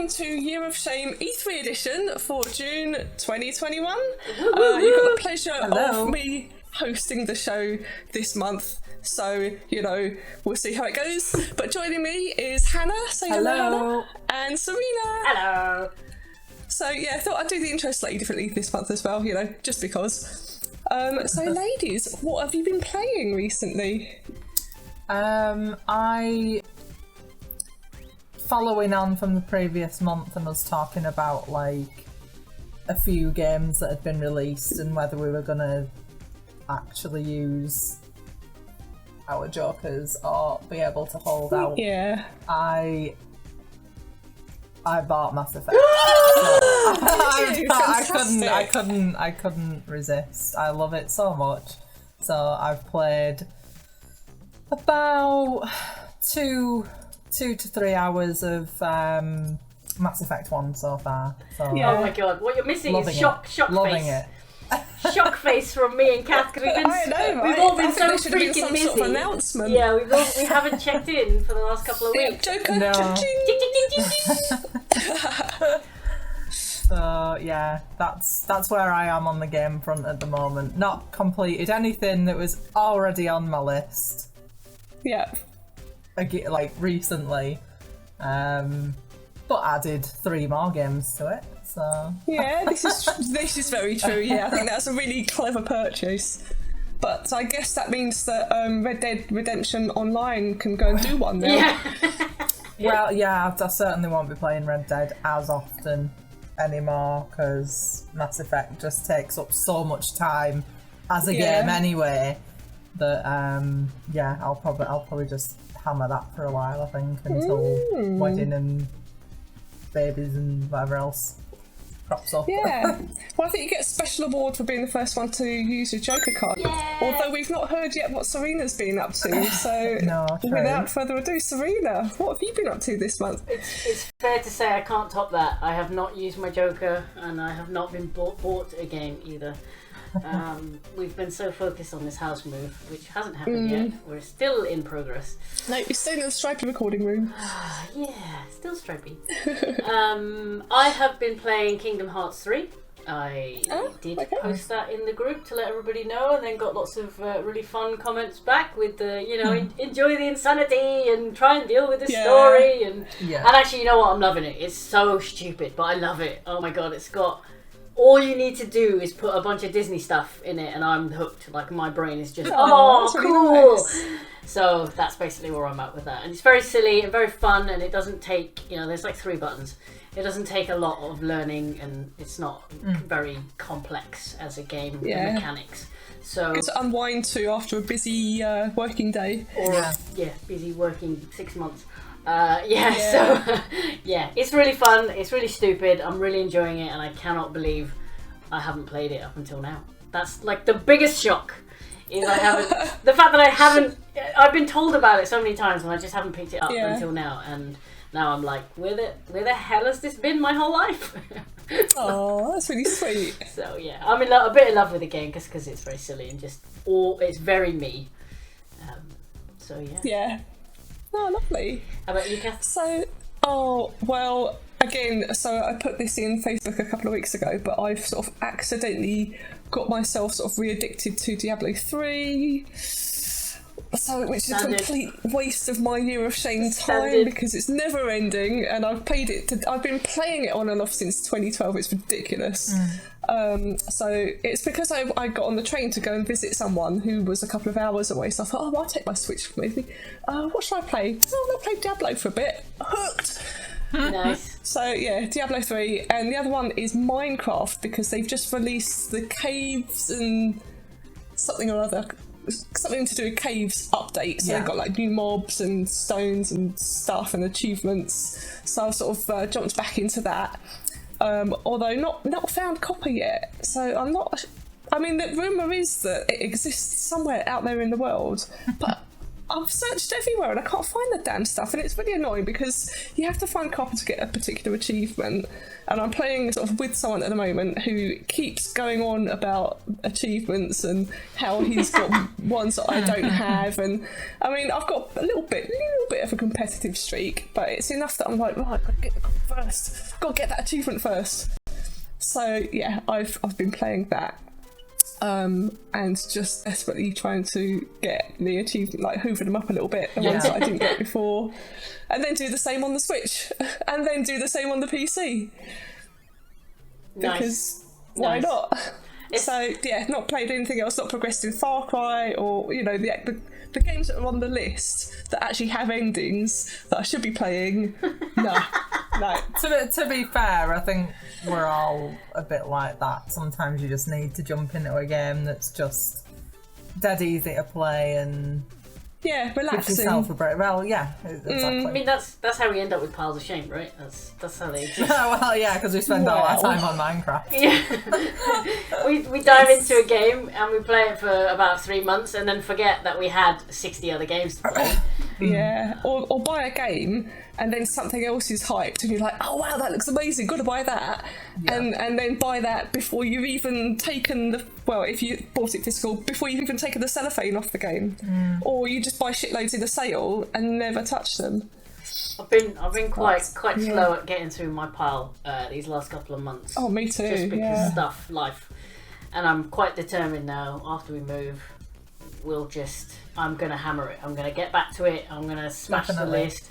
welcome to Year of Shame E3 edition for June 2021. You've got the pleasure of me hosting the show this month, so, you know, we'll see how it goes. But joining me is Hannah, say hello, Hannah, and Serena. Hello. So, yeah, I thought I'd do the intro slightly differently this month as well, you know, just because. So, ladies, what have you been playing recently? Following on from the previous month and us talking about like a few games that had been released and whether we were gonna actually use our jokers or be able to hold out. Yeah. I bought Mass Effect. I couldn't resist. I love it so much. So I've played about 2 to 3 hours of Mass Effect 1 so far. So, yeah. Oh my god, what you're missing is shock Loving face. It. Shock face from me and Cath, because we've all been so freaking busy. Sort of announcement. Yeah, we haven't checked in for the last couple of weeks. Joker. So yeah, that's where I am on the game front at the moment. Not completed anything that was already on my list. Yeah. Like recently, but added 3 more games to it. So yeah, this is very true. Yeah, I think that's a really clever purchase. But I guess that means that Red Dead Redemption Online can go and do one now. Yeah. Well, yeah, I certainly won't be playing Red Dead as often anymore because Mass Effect just takes up so much time as a game anyway. That yeah, I'll probably just hammer that for a while, I think, until wedding and babies and whatever else crops up. Yeah. Well, I think you get a special award for being the first one to use your Joker card. Yeah. Although we've not heard yet what Serena's been up to, so No, true. Without further ado, Serena, what have you been up to this month? It's fair to say I can't top that. I have not used my Joker, and I have not been bought a game either. We've been so focused on this house move, which hasn't happened yet. We're still in progress. No, you're staying in the stripy recording room. Yeah, still stripy. I have been playing Kingdom Hearts 3. I did post that in the group to let everybody know, and then got lots of really fun comments back with the, you know, enjoy the insanity and try and deal with the story. And actually, you know what? I'm loving it. It's so stupid, but I love it. Oh my god, it's got... All you need to do is put a bunch of Disney stuff in it and I'm hooked. Like, my brain is just, cool! Really nice. So that's basically where I'm at with that. And it's very silly and very fun, and it doesn't take, you know, there's like 3 buttons. It doesn't take a lot of learning, and it's not very complex as a game, the mechanics. So good to unwind to after a busy working day. Or, busy working 6 months. So it's really fun, it's really stupid, I'm really enjoying it, and I cannot believe I haven't played it up until now. That's like the biggest shock, is I haven't, the fact that I haven't, I've been told about it so many times and I just haven't picked it up until now, and now I'm like, where the hell has this been my whole life? Oh, that's really sweet. So yeah, I'm a bit in love with the game because it's very silly and just, it's very me. So yeah. Yeah. Oh, lovely. How about you, Cath? So, again, so I put this in Facebook a couple of weeks ago, but I've sort of accidentally got myself sort of re-addicted to Diablo 3, which is a complete waste of my Year of Shame time because it's never ending, and I've been playing it on and off since 2012. It's ridiculous. So it's because I got on the train to go and visit someone who was a couple of hours away, so I thought, I'll take my Switch with me. What should I play? So I'm going to play Diablo for a bit. Hooked! Nice. So yeah, Diablo 3, and the other one is Minecraft, because they've just released the caves and something or other, something to do with caves update. So they've got like new mobs and stones and stuff and achievements. So I've sort of jumped back into that. Although not found copy yet, so I'm not. I mean, the rumour is that it exists somewhere out there in the world, but I've searched everywhere and I can't find the damn stuff, and it's really annoying because you have to find copy to get a particular achievement. And I'm playing sort of with someone at the moment who keeps going on about achievements and how he's got ones that I don't have, and I mean, I've got a little bit of a competitive streak, but it's enough that I'm like, right, I've got to get the goal first. I've got to get that achievement first. So yeah, I've been playing that. And just desperately trying to get the achievement, like hoover them up a little bit, the ones that I didn't get before, and then do the same on the Switch, and then do the same on the PC. Because why not? So yeah, not played anything else, not progressed in Far Cry or the games that are on the list that actually have endings that I should be playing. No. To be fair, I think we're all a bit like that. Sometimes you just need to jump into a game that's just dead easy to play and relaxing. Give yourself a break. Well, yeah, exactly. I mean, that's how we end up with piles of shame, right? That's how they exist. Well, yeah, because we spend all our time on Minecraft. Yeah. we dive into a game and we play it for about 3 months and then forget that we had 60 other games to play. Yeah, or buy a game and then something else is hyped and you're like, oh wow, that looks amazing, gotta buy that. And then buy that before you've even taken if you bought it physical, before you've even taken the cellophane off the game. Or you just buy shitloads in a sale and never touch them. I've been quite slow at getting through my pile these last couple of months. Oh, me too. Just because life. And I'm quite determined now, after we move, I'm going to hammer it. I'm going to get back to it. I'm going to smash the list.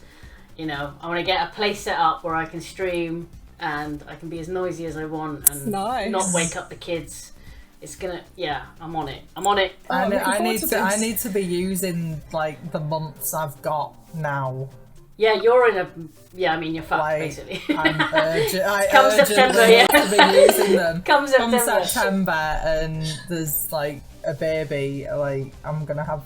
I want to get a place set up where I can stream and I can be as noisy as I want and not wake up the kids. It's going to, I'm on it. I need to be using like the months I've got now. Yeah, you're you're fucked basically. Come September, to be using them. Come September, and there's like a baby. Like I'm gonna have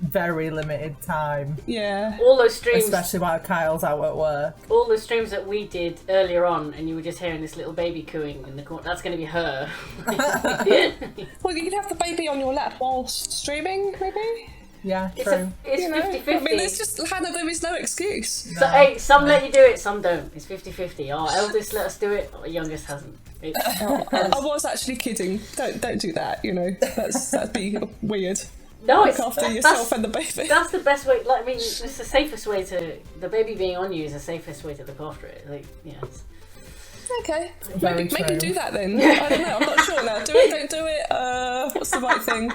very limited time. Yeah. All those streams, especially while Kyle's out at work. All the streams that we did earlier on, and you were just hearing this little baby cooing in the corner. That's going to be her. Well, you can have the baby on your lap while streaming, maybe. Yeah, true. It's 50-50. I mean, there's just, Hannah, there is no excuse. So, hey, some let you do it, some don't. It's 50-50. Our eldest let us do it, our youngest hasn't. I was actually kidding. Don't do that, that'd be weird. No, Look after yourself and the baby. That's the best way. Like, I mean, it's the safest way to... The baby being on you is the safest way to look after it. Like, Okay. Maybe do that then. I don't know, I'm not sure now. Do it, don't do it? What's the right thing?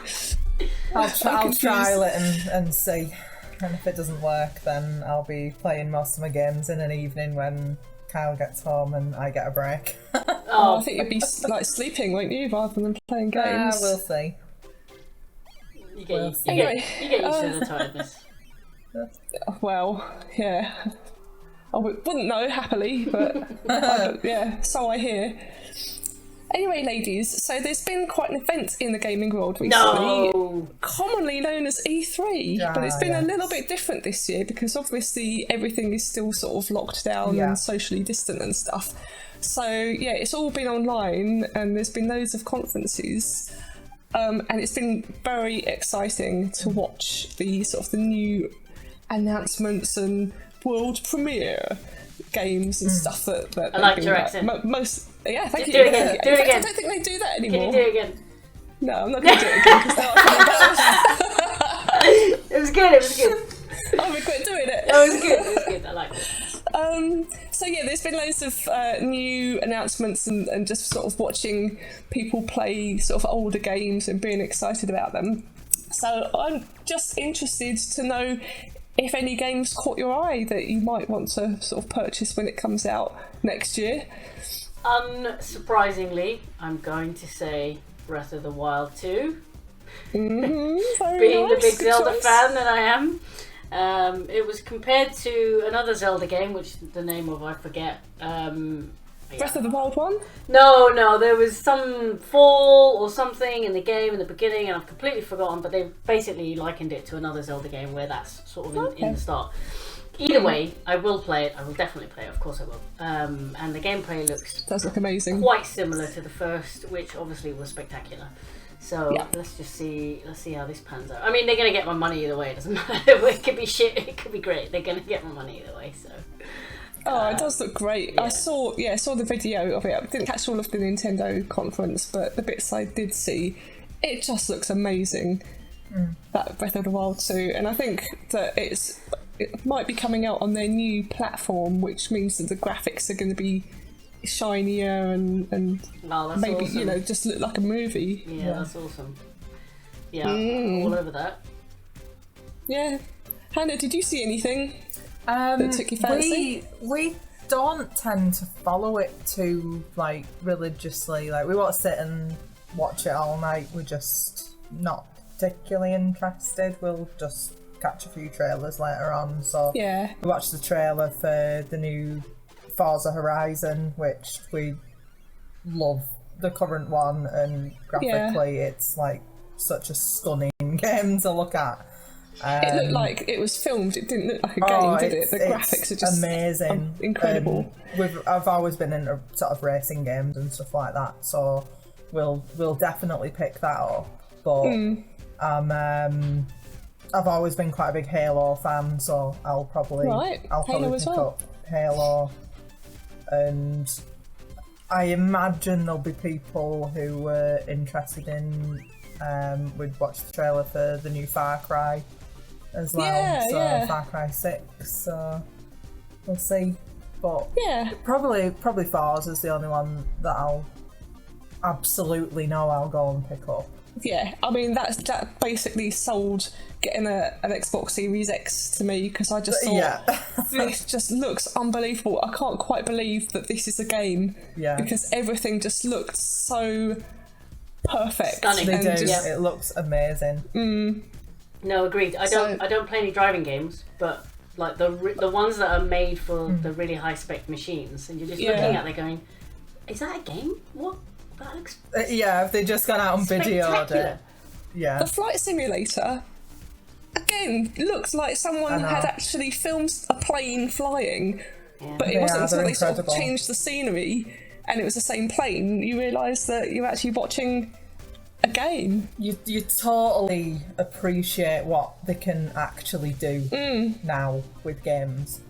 I'll trial it and see. And if it doesn't work, then I'll be playing most of my games in an evening when Kyle gets home and I get a break. I think you'd be like sleeping, won't you, rather than playing games? We'll see. You get used to the tiredness. Well, yeah. I wouldn't know happily, but so I hear. Anyway, ladies, so there's been quite an event in the gaming world recently, commonly known as E3, but it's been a little bit different this year because obviously everything is still sort of locked down and socially distant and stuff. So it's all been online and there's been loads of conferences, and it's been very exciting to watch the new announcements and world premiere games and stuff that I liked your accent. Thank you. Do it again. Do it again. I don't think they do that anymore. Can you do it again? No, I'm not going to do it again because now I It was good. I'll regret doing it. It was good. I liked it. So there's been loads of new announcements and just sort of watching people play sort of older games and being excited about them. So I'm just interested to know if any games caught your eye that you might want to sort of purchase when it comes out next year. Unsurprisingly, I'm going to say Breath of the Wild 2. Being the big Zelda fan that I am. It was compared to another Zelda game, which the name of I forget. Breath of the Wild 1? No, there was some fall or something in the game in the beginning, and I've completely forgotten, but they basically likened it to another Zelda game where that's sort of in the start. Either way, I will play it. I will definitely play it. Of course I will. And the gameplay does look amazing. Quite similar to the first, which obviously was spectacular. So let's see how this pans out. I mean, they're going to get my money either way. It doesn't matter. It could be shit. It could be great. They're going to get my money either way. So. It does look great. I saw the video of it. I didn't catch all of the Nintendo conference, but the bits I did see, it just looks amazing. That Breath of the Wild 2, and I think that it's it might be coming out on their new platform, which means that the graphics are going to be shinier and Oh, maybe awesome. just look like a movie. Yeah, that's awesome. Yeah, all over that. Yeah. Hannah, did you see anything that took your fancy? We don't tend to follow it too religiously. Like, we won't sit and watch it all night. We're just not particularly interested. We'll just catch a few trailers later on. So Yeah. we watched the trailer for the new Forza Horizon, which we love the current one, and graphically it's like such a stunning game to look at. It looked like it was filmed. It didn't look like a game, did it? The graphics are just amazing, incredible. I've always been into sort of racing games and stuff like that, so we'll definitely pick that up. But I've always been quite a big Halo fan, so I'll probably pick up Halo. And I imagine there'll be people who were interested in we'd watched the trailer for the new Far Cry as well, Far Cry 6, so we'll see. But probably Forza's the only one that I'll absolutely know I'll go and pick up. Yeah, I mean that basically sold getting an Xbox Series X to me, because I just thought this just looks unbelievable. I can't quite believe that this is a game, because everything just looked so perfect. Stunning. They do. It looks amazing. No, agreed. I don't play any driving games, but like the ones that are made for the really high spec machines, and you're just looking at it going, is that a game? What? That looks if they just gone out and videoed it. Yeah. The flight simulator again looked like someone had actually filmed a plane flying, but it wasn't until they sort of changed the scenery and it was the same plane you realise that you're actually watching a game. You totally appreciate what they can actually do now with games.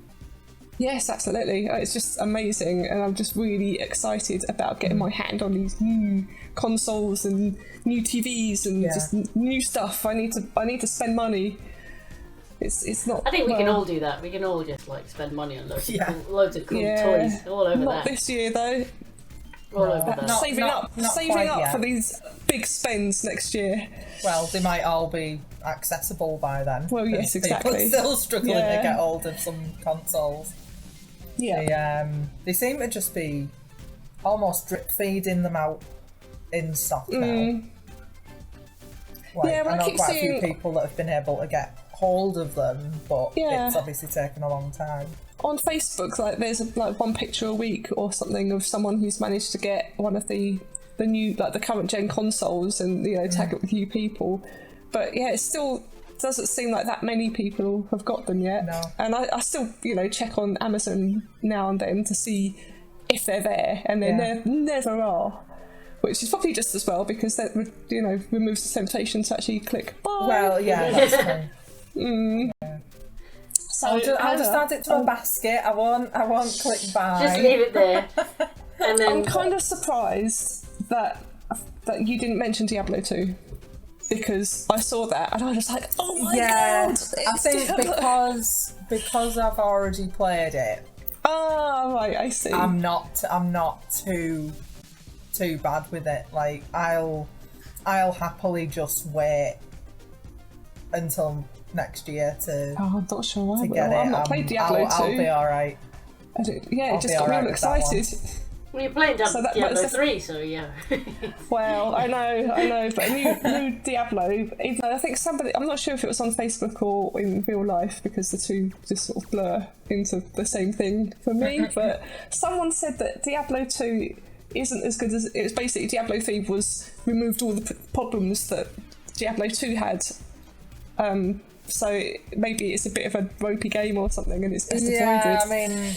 Yes, absolutely. It's just amazing, and I'm just really excited about getting my hand on these new consoles and new TVs and just new stuff. I need to spend money. It's not. I think we can all do that. We can all just spend money on loads of cool toys all over Not this year though. All over that. Saving up for these big spends next year. Well, they might all be accessible by then. Well, yes, exactly. People still struggling to get hold of some consoles. Yeah. They seem to just be almost drip feeding them out in stock now. I know quite a few people that have been able to get hold of them, but it's obviously taken a long time. On Facebook, there's one picture a week or something of someone who's managed to get one of the new the current gen consoles and tag it with you people. But it still doesn't seem like that many people have got them yet. No. And I still check on Amazon now and then to see if they're there, and they never are. Which is probably just as well, because that removes the temptation to actually click buy. Well, that's true. So I'll just add it to a basket. I won't click buy. Just leave it there. And then I'm kind of surprised that you didn't mention Diablo 2, because I saw that and I was just like, oh my god! I think because I've already played it. Oh right, I see. I'm not too bad with it. I'll happily just wait until next year to. Oh, I'm not sure I get will. it. I've not played Diablo 2. I'll be alright. It just got me all excited. Well, you're playing Diablo 3, so yeah. Well, I know, but a new Diablo, even though I think I'm not sure if it was on Facebook or in real life, because the two just sort of blur into the same thing for me, but someone said that Diablo 2 isn't as good as, it was basically Diablo 3 was removed all the problems that Diablo 2 had. So maybe it's a bit of a ropey game or something and it's best avoided. I mean,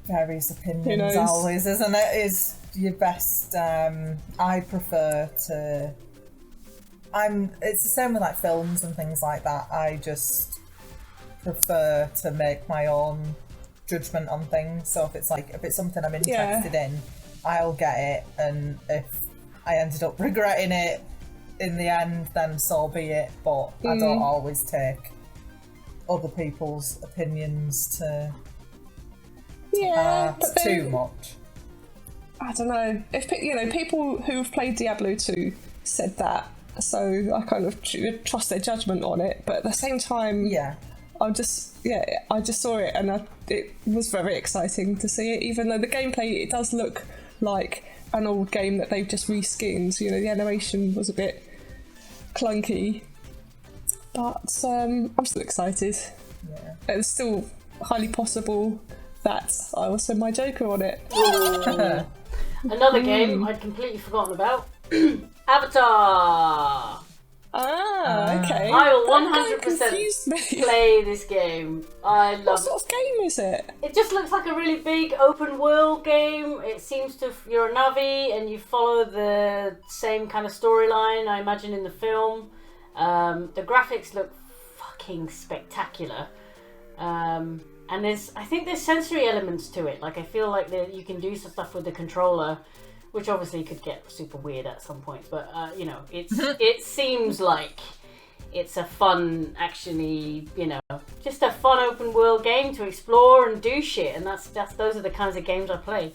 various opinions always, isn't it? Is your best. I prefer to. It's the same with films and things like that. I just prefer to make my own judgment on things. So if it's something I'm interested in, I'll get it, and if I ended up regretting it in the end, then so be it. But I don't always take other people's opinions to but too much. I don't know if people who've played Diablo 2 said that, so I kind of trust their judgment on it. But at the same time, I just saw it and it was very exciting to see it. Even though the gameplay, it does look like an old game that they've just reskinned. The animation was a bit clunky, but I'm still excited. Yeah. It's still highly possible that I will send my Joker on it. Another game I'd completely forgotten about. Avatar! Okay. I will 100% play this game. I love it. What sort of game is it? It just looks like a really big open world game. It seems to, you're a Navi and you follow the same kind of storyline, I imagine, in the film. The graphics look fucking spectacular. And I think there's sensory elements to it. Like, I feel like you can do some stuff with the controller, which obviously could get super weird at some points. But it seems like it's a fun, actually, just a fun open world game to explore and do shit. And those are the kinds of games I play.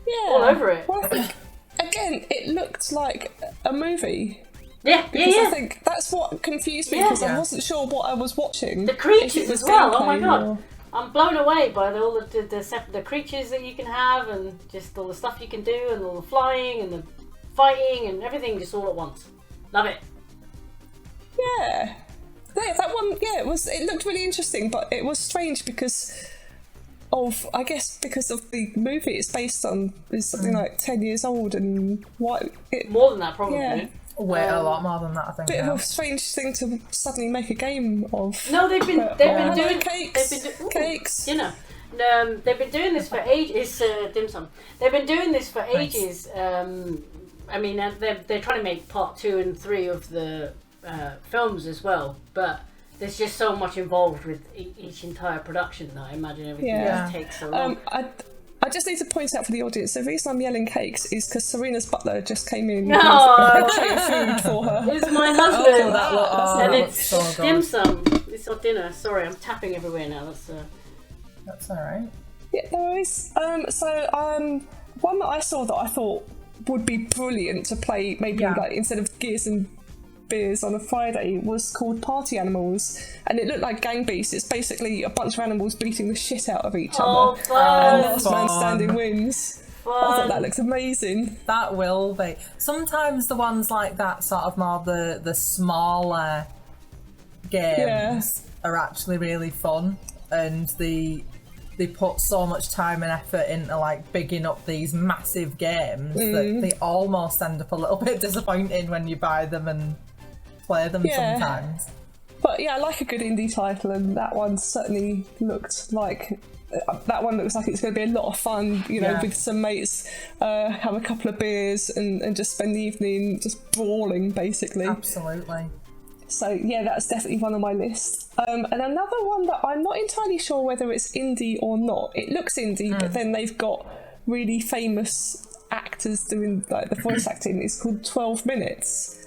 Yeah, all over it. Well, again, it looked like a movie. Yeah, because I think that's what confused me, because I wasn't sure what I was watching. The creatures as well. Oh my god. I'm blown away by all the creatures that you can have, and just all the stuff you can do, and all the flying and the fighting and everything just all at once. Love it. Yeah, that one. Yeah, it looked really interesting, but it was strange because of the movie it's based on is something like 10 years old, and more than that probably. Yeah. A lot more than that, I think. Bit of a strange thing to suddenly make a game of. No, they've been doing cakes. Cakes. They've been doing this for ages. Dim sum. They've been doing this for ages. I mean, they're trying to make part 2 and 3 of the films as well, but there's just so much involved with each entire production that I imagine everything just takes so long. I just need to point out for the audience, the reason I'm yelling cakes is because Serena's butler just came in with a tray of food for her. It's my husband! And it's so dim sum. It's our dinner. Sorry, I'm tapping everywhere now. That's alright. Yeah, there is. One that I saw that I thought would be brilliant to play, maybe like instead of Gears and Beers on a Friday, was called Party Animals, and it looked like Gang Beasts. It's basically a bunch of animals beating the shit out of each other, fun. and last man standing wins. Fun. I thought that looks amazing. That will be. Sometimes the ones like that, sort of more the smaller games, are actually really fun, and they put so much time and effort into like bigging up these massive games that they almost end up a little bit disappointing when you buy them and play them sometimes. But yeah, I like a good indie title, and that one certainly looked like looks like it's going to be a lot of fun, with some mates, have a couple of beers and just spend the evening just brawling, basically. Absolutely. So yeah, that's definitely one on my list. And another one that I'm not entirely sure whether it's indie or not. It looks indie, but then they've got really famous actors doing like the voice acting. It's called 12 Minutes.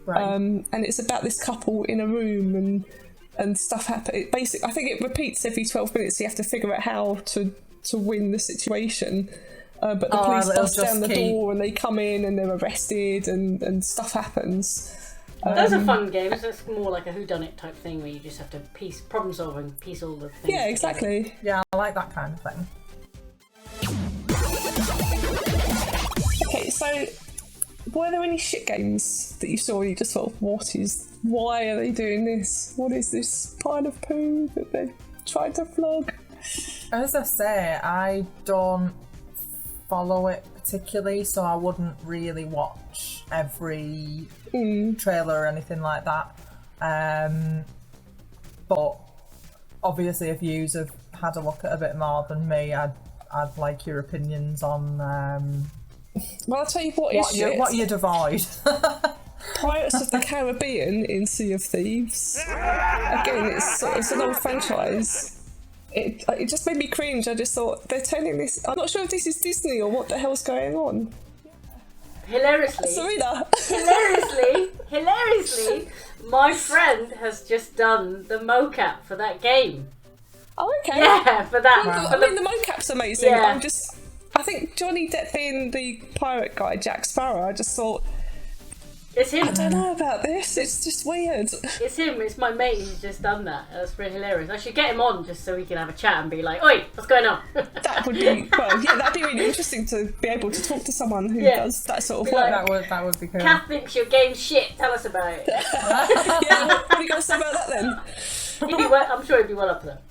Right. And it's about this couple in a room and stuff happen. Basically, I think it repeats every 12 minutes. So you have to figure out how to win the situation. But the police bust down the door and they come in and they're arrested and stuff happens. Those are fun games. That's more like a whodunit type thing where you just have to problem solving, piece all the things. Yeah, exactly. Together. Yeah, I like that kind of thing. Okay, so were there any shit games that you saw and you just thought, why are they doing this? What is this pile of poo that they've tried to flog? As I say, I don't follow it particularly, so I wouldn't really watch every trailer or anything like that. But obviously, if yous have had a look at a bit more than me, I'd like your opinions on. Well, I'll tell you what you'd avoid. Pirates of the Caribbean in Sea of Thieves. Again, it's an old franchise. It just made me cringe. I just thought they're telling this. I'm not sure if this is Disney or what the hell's going on. hilariously, Serena. hilariously, my friend has just done the mocap for that game. Oh, okay. Yeah, for that. Well, I mean, the mocap's amazing. Yeah. I think Johnny Depp being the pirate guy, Jack Sparrow, I just thought, It's him. I don't know about this. It's just weird. It's him. It's my mate who's just done that. That's pretty hilarious. I should get him on just so we can have a chat and be like, "Oi, what's going on?" That would be that'd be really interesting to be able to talk to someone who does that sort of Be work. like, That would be cool. Cath thinks your game's shit. Tell us about it. Yeah, what are you going to say about that then? I'm sure he'd be well up for that.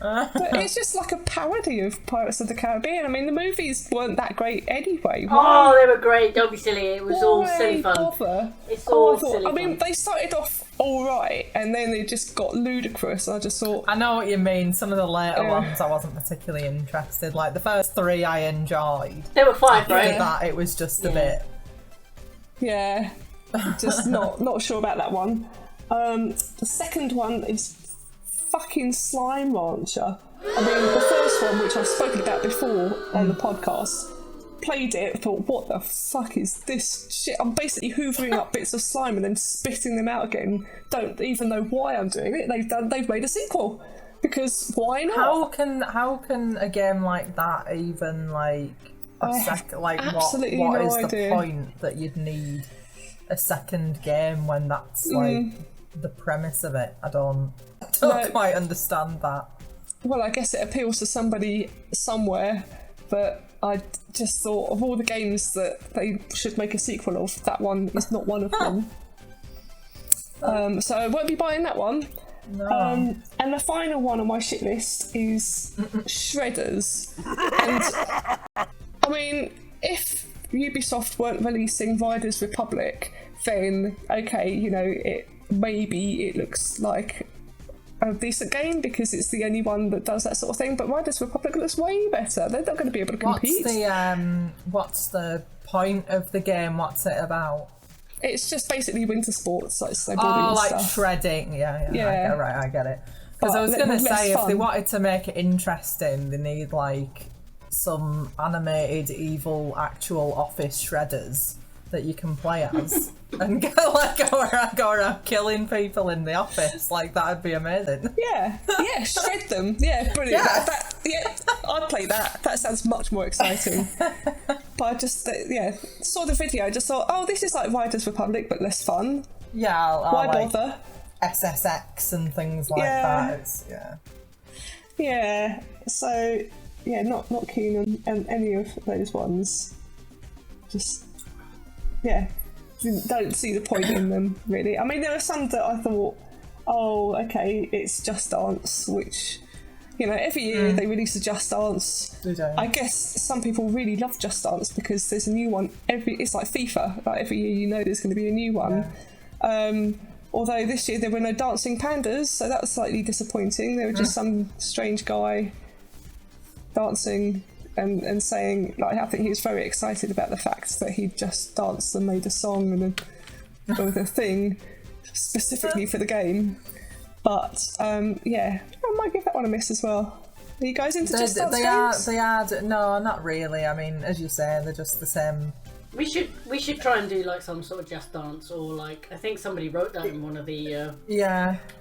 But it's just like a parody of Pirates of the Caribbean. I mean, the movies weren't that great anyway. Oh, they were great. Don't be silly. It was all silly fun. Bother? It's all silly I mean, fun. they started off all right, and then they just got ludicrous. And I just thought, I know what you mean. Some of the later ones I wasn't particularly interested. Like the first 3 I enjoyed. There were 5, right? After that, it was just a bit. yeah, just not sure about that one. The second one is fucking Slime Rancher. I mean, the first one, which I've spoken about before on the podcast, played it, thought, what the fuck is this shit? I'm basically hoovering up bits of slime and then spitting them out again. Don't even know why I'm doing it. They've made a sequel. Because why not? How can a game like that even like what is idea. the point that you'd need a second game when that's like the premise of it? I don't quite understand that. Well, I guess it appeals to somebody somewhere, but I just thought of all the games that they should make a sequel of, that one is not one of them. So I won't be buying that one. No. And the final one on my shit list is Shredders. And I mean, if Ubisoft weren't releasing Riders Republic, then okay, you know, maybe it looks like a decent game because it's the only one that does that sort of thing. But Riders Republic looks way better. They're not going to be able to compete. What's the point of the game? What's it about? It's just basically winter sports, like snowboarding and like stuff. shredding. Yeah. I get it. Because I was going to say, if they wanted to make it interesting, they need like some animated evil actual office shredders that you can play as and go around killing people in the office. Like, that'd be amazing. Yeah, shred them. Yeah, brilliant. I'd play that. That sounds much more exciting. But I just, saw the video. I just thought, oh, this is like Riders Republic, but less fun. Yeah, why like bother? SSX and things like that. Yeah. So, not keen on any of those ones. Just, don't see the point in them, really. I mean, there are some that I thought, oh, okay, it's Just Dance, which, you know, every year they release a Just Dance. They do. I guess some people really love Just Dance because there's a new one it's like FIFA. Like every year, you know, there's going to be a new one. Yeah. Although this year there were no dancing pandas, so that was slightly disappointing. There was just some strange guy dancing and saying, like, I think he was very excited about the fact that he just danced and made a song and a thing specifically for the game. But I might give that one a miss as well. Are you guys into Just Dance games? They are. No, not really. I mean, as you say, they're just the same. We should try and do like some sort of Just Dance, or like, I think somebody wrote that in one of the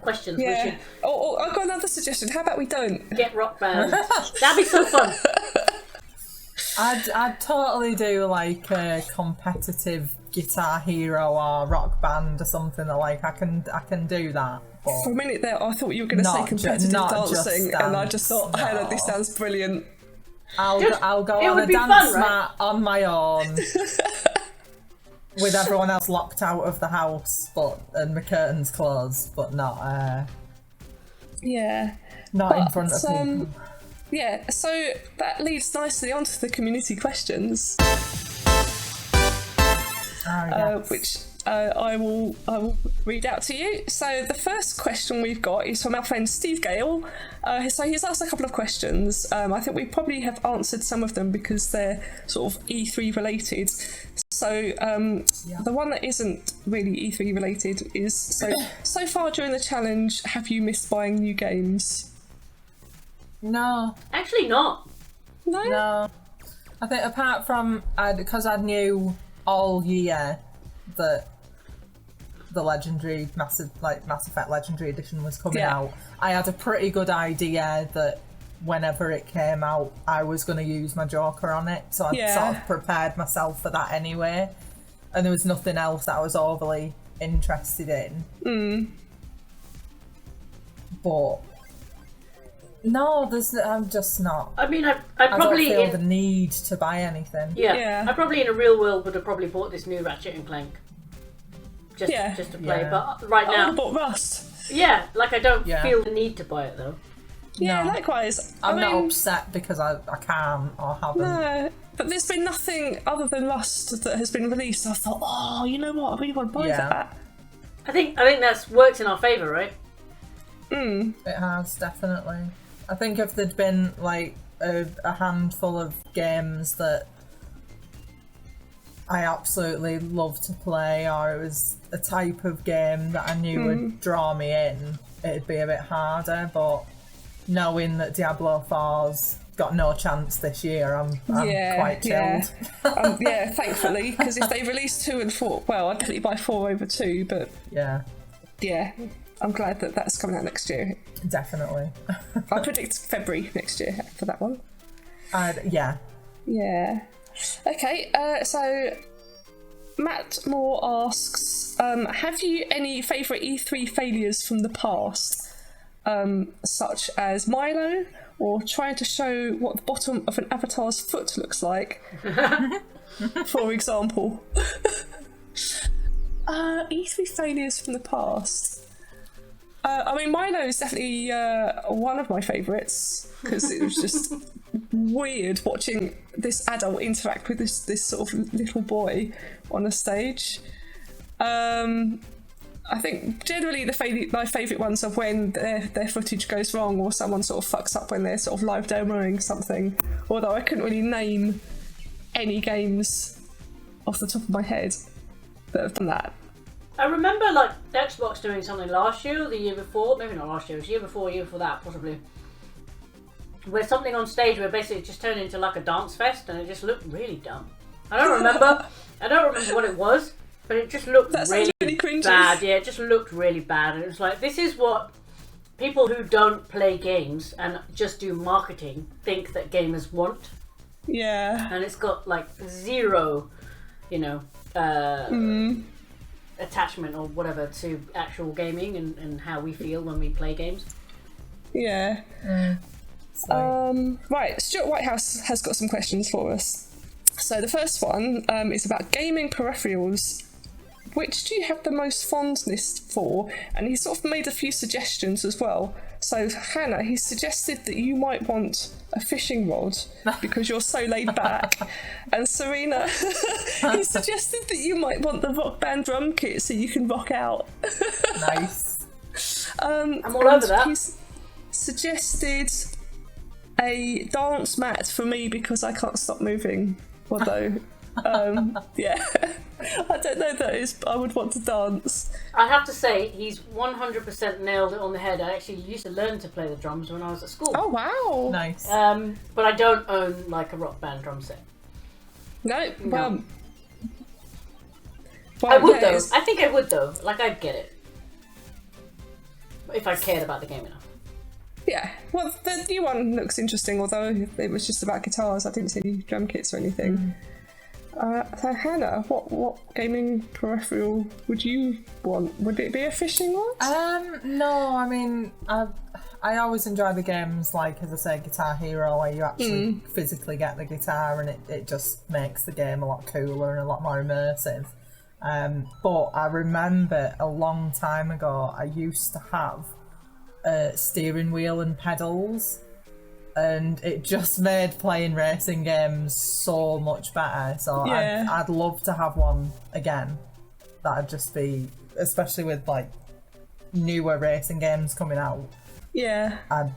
questions. Yeah. We should I've got another suggestion. How about we don't? get Rock Band. That'd be so fun. I'd totally do like a competitive Guitar Hero or Rock Band or something. That like I can do that. For a minute there, I thought you were going to say competitive dancing, and I just thought, Hannah, this sounds brilliant. I'll go on a dance mat on my own with everyone else locked out of the house, and the curtains closed, but not in front of people. Yeah, so that leads nicely onto the community questions, which I will read out to you. So the first question we've got is from our friend Steve Gale. So he's asked a couple of questions. I think we probably have answered some of them because they're sort of E3 related. So the one that isn't really E3 related is, so far during the challenge, have you missed buying new games? No. Actually not. No? I think apart from, because I knew all year that the legendary Mass Effect Legendary Edition was coming out, I had a pretty good idea that whenever it came out, I was going to use my Joker on it. So I sort of prepared myself for that anyway. And there was nothing else that I was overly interested in. But no, I'm just not. I mean, I probably don't feel the need to buy anything. Yeah. I probably in a real world would have probably bought this new Ratchet and Clank. Just to play, but right now I would have bought Rust. Yeah, like I don't feel the need to buy it though. Yeah, likewise. I'm not upset because I can't or haven't. No, but there's been nothing other than Rust that has been released. I thought, oh, you know what? I really want to buy that. I think that's worked in our favour, right? It has, definitely. I think if there'd been like a handful of games that I absolutely love to play, or it was a type of game that I knew would draw me in, it'd be a bit harder. But knowing that Diablo 4's got no chance this year, I'm quite chilled. Thankfully, because if they release 2 and 4, well, I'd definitely buy 4 over 2, but yeah, I'm glad that that's coming out next year. Definitely. I predict February next year for that one. Yeah. Okay, so Matt Moore asks, have you any favourite E3 failures from the past, such as Milo, or trying to show what the bottom of an avatar's foot looks like, for example? E3 failures from the past. I mean, Milo is definitely one of my favourites, because it was just weird watching this adult interact with this sort of little boy on a stage. I think generally my favourite ones are when their footage goes wrong, or someone sort of fucks up when they're sort of live demoing something, although I couldn't really name any games off the top of my head that have done that. I remember like Xbox doing something last year or the year before, maybe not last year, it was year before that possibly, where something on stage where basically it just turned into like a dance fest and it just looked really dumb. I don't remember what it was, but it just looked really cringy. Bad. Yeah, it just looked really bad, and it was like, this is what people who don't play games and just do marketing think that gamers want. Yeah. And it's got like zero, attachment or whatever to actual gaming and how we feel when we play games. Yeah. Right, Stuart Whitehouse has got some questions for us. So the first one is about gaming peripherals. Which do you have the most fondness for? And he sort of made a few suggestions as well. So Hannah, he suggested that you might want a fishing rod because you're so laid back. And Serena, he suggested that you might want the rock band drum kit so you can rock out. Nice. I'm all over that. He's suggested a dance mat for me because I can't stop moving. Although, I don't know that I would want to dance. I have to say, he's 100% nailed it on the head. I actually used to learn to play the drums when I was at school. Oh, wow. Nice. But I don't own like a rock band drum set. No. Well, I would though. I think I would though. Like, I'd get it. If I cared about the game enough. Yeah, well, the new one looks interesting, although it was just about guitars. I didn't see any drum kits or anything. So Hannah, what gaming peripheral would you want? Would it be a fishing rod? No, I mean, I always enjoy the games like, as I say, Guitar Hero, where you actually physically get the guitar and it just makes the game a lot cooler and a lot more immersive. But I remember a long time ago, I used to have a steering wheel and pedals, and it just made playing racing games so much better. So yeah. I'd love to have one again. That'd just be, especially with like newer racing games coming out. Yeah, I'd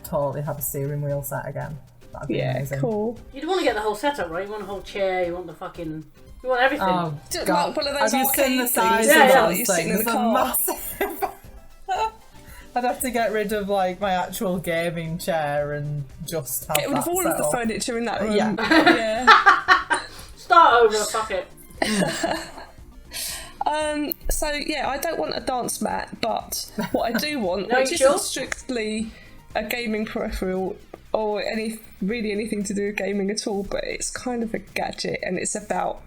totally have a steering wheel set again. That'd be amazing. Cool. You'd want to get the whole setup, right? You want a whole chair, you want everything. Oh, Just God. like one of those Have you seen the size things, of those you sit in things? the They're car. massive. I'd have to get rid of like my actual gaming chair and just have Get rid of all of the set up. furniture in that room. Yeah. Yeah. Start over, fuck it. So yeah, I don't want a dance mat, but what I do want, No, which you isn't sure? strictly a gaming peripheral or anything to do with gaming at all, but it's kind of a gadget and it's about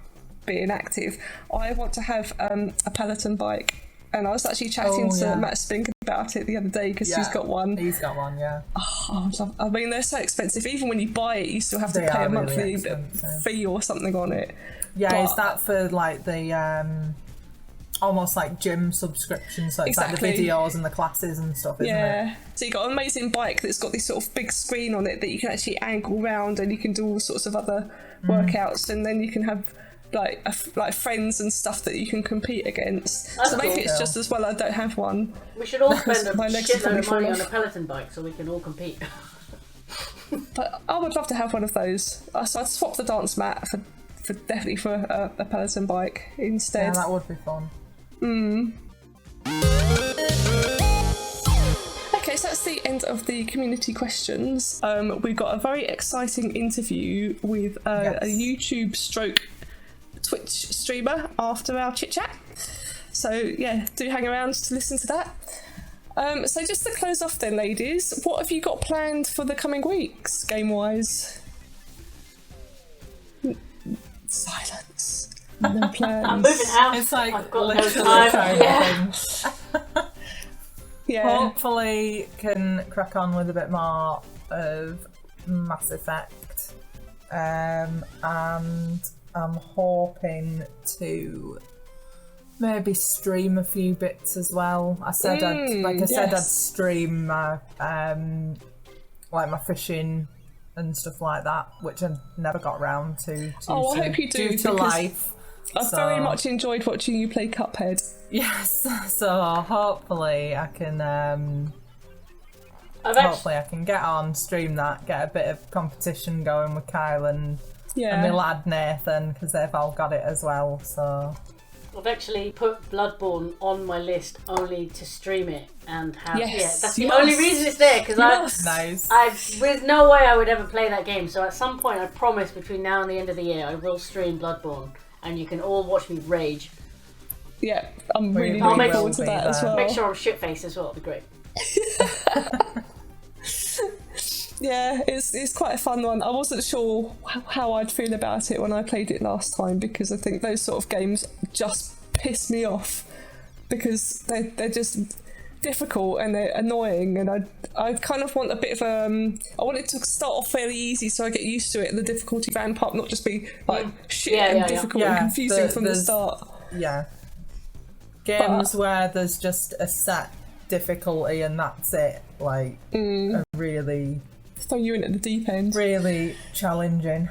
being active. I want to have a Peloton bike, and I was actually chatting to Matt Spink about it the other day because he's got one. He's got one, yeah. I mean, they're so expensive. Even when you buy it, you still have to pay a monthly fee or something on it. Yeah, is that for like the almost like gym subscription? So it's like the videos and the classes and stuff, isn't it? So you got an amazing bike that's got this sort of big screen on it that you can actually angle round, and you can do all sorts of other workouts, and then you can have like friends and stuff that you can compete against. That's so maybe cool. it's just as well I don't have one. We should all spend a My legs are shitload of probably money full on a Peloton bike so we can all compete. But I would love to have one of those. So I'd swap the dance mat for a Peloton bike instead. Yeah, that would be fun. Okay, so that's the end of the community questions. We've got a very exciting interview with a YouTube stroke Twitch streamer after our chit chat. So yeah, do hang around to listen to that. So just to close off then, ladies, what have you got planned for the coming weeks, game-wise? Silence. No plans. I'm moving house. It's like I've got no literally time. Yeah. Hopefully can crack on with a bit more of Mass Effect, and I'm hoping to maybe stream a few bits as well. I said I'd stream my like my fishing and stuff like that, which I never got around to. I hope you do, due to life. I've very much enjoyed watching you play Cuphead. Yes, so hopefully I can I can get on, stream that, get a bit of competition going with Kyle and my lad Nathan, because they've all got it as well. So I've actually put Bloodborne on my list only to stream it and have. That's the only reason it's there, because there's no way I would ever play that game. So at some point, I promise between now and the end of the year, I will stream Bloodborne, and you can all watch me rage. Yeah, I'm really looking forward to that as well. Make sure I'm shit-faced as well. It'll be great. Yeah, it's quite a fun one. I wasn't sure how I'd feel about it when I played it last time, because I think those sort of games just piss me off because they're just difficult and they're annoying, and I kind of want a bit of I want it to start off fairly easy so I get used to it and the difficulty ramp up, not just be like difficult and confusing from the start. Yeah. Games where there's just a set difficulty and that's it, like are really throw you in at the deep end. Really challenging.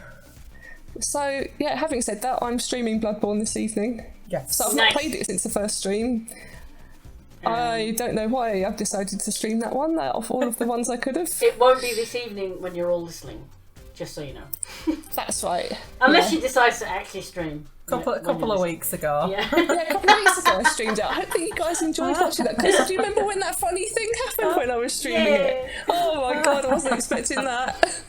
So yeah, having said that, I'm streaming Bloodborne this evening. Yes. So I've not played it since the first stream. I don't know why I've decided to stream that one out of all of the ones I could have. It won't be this evening when you're all listening, just so you know. That's right. Unless she decides to actually stream. Couple of weeks ago. Yeah. A couple of weeks ago I streamed it. I hope that you guys enjoyed watching that. Because do you remember when that funny thing happened when I was streaming it? Oh my god, I wasn't expecting that.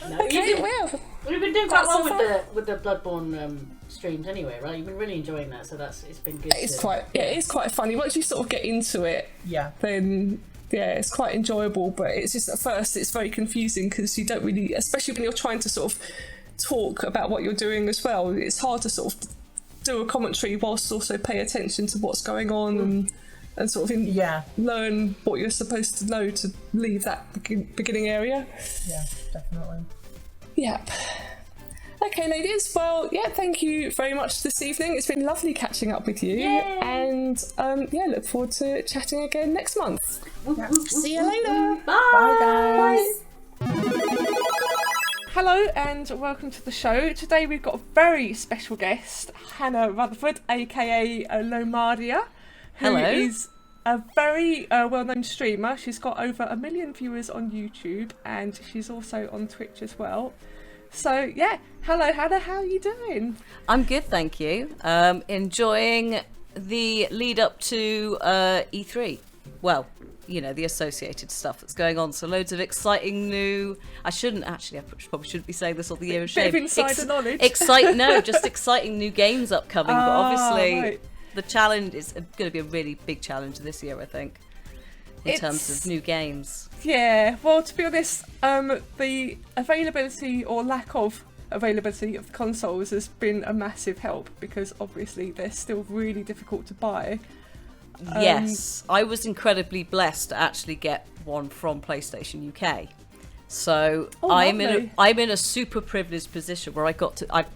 Okay, well. We've been doing quite well with the Bloodborne streams anyway, right? You've been really enjoying that, so it's been good. It's quite funny. Once you sort of get into it, then it's quite enjoyable, but it's just at first it's very confusing because you don't really, especially when you're trying to sort of talk about what you're doing as well, it's hard to sort of do a commentary whilst also pay attention to what's going on and sort of learn what you're supposed to know to leave that beginning area. Yeah, definitely. Yep. Okay, ladies. Well, thank you very much this evening. It's been lovely catching up with you. Yay. And look forward to chatting again next month. See you later. Bye. Bye. Hello and welcome to the show. Today we've got a very special guest, Hannah Rutherford, aka Lomardia, who is a very well-known streamer. She's got over 1 million viewers on YouTube and she's also on Twitch as well. So hello Hannah, how are you doing? I'm good, thank you. Enjoying the lead up to E3. well, you know, the associated stuff that's going on. So loads of exciting new. I probably shouldn't be saying this on the Year of Shame. Bit of insider knowledge. Just exciting new games upcoming. But obviously, right. the challenge is going to be a really big challenge this year, I think, in terms of new games. Yeah, well, to be honest, the availability or lack of availability of the consoles has been a massive help, because obviously they're still really difficult to buy. Yes, I was incredibly blessed to actually get one from PlayStation UK. So I'm in a super privileged position where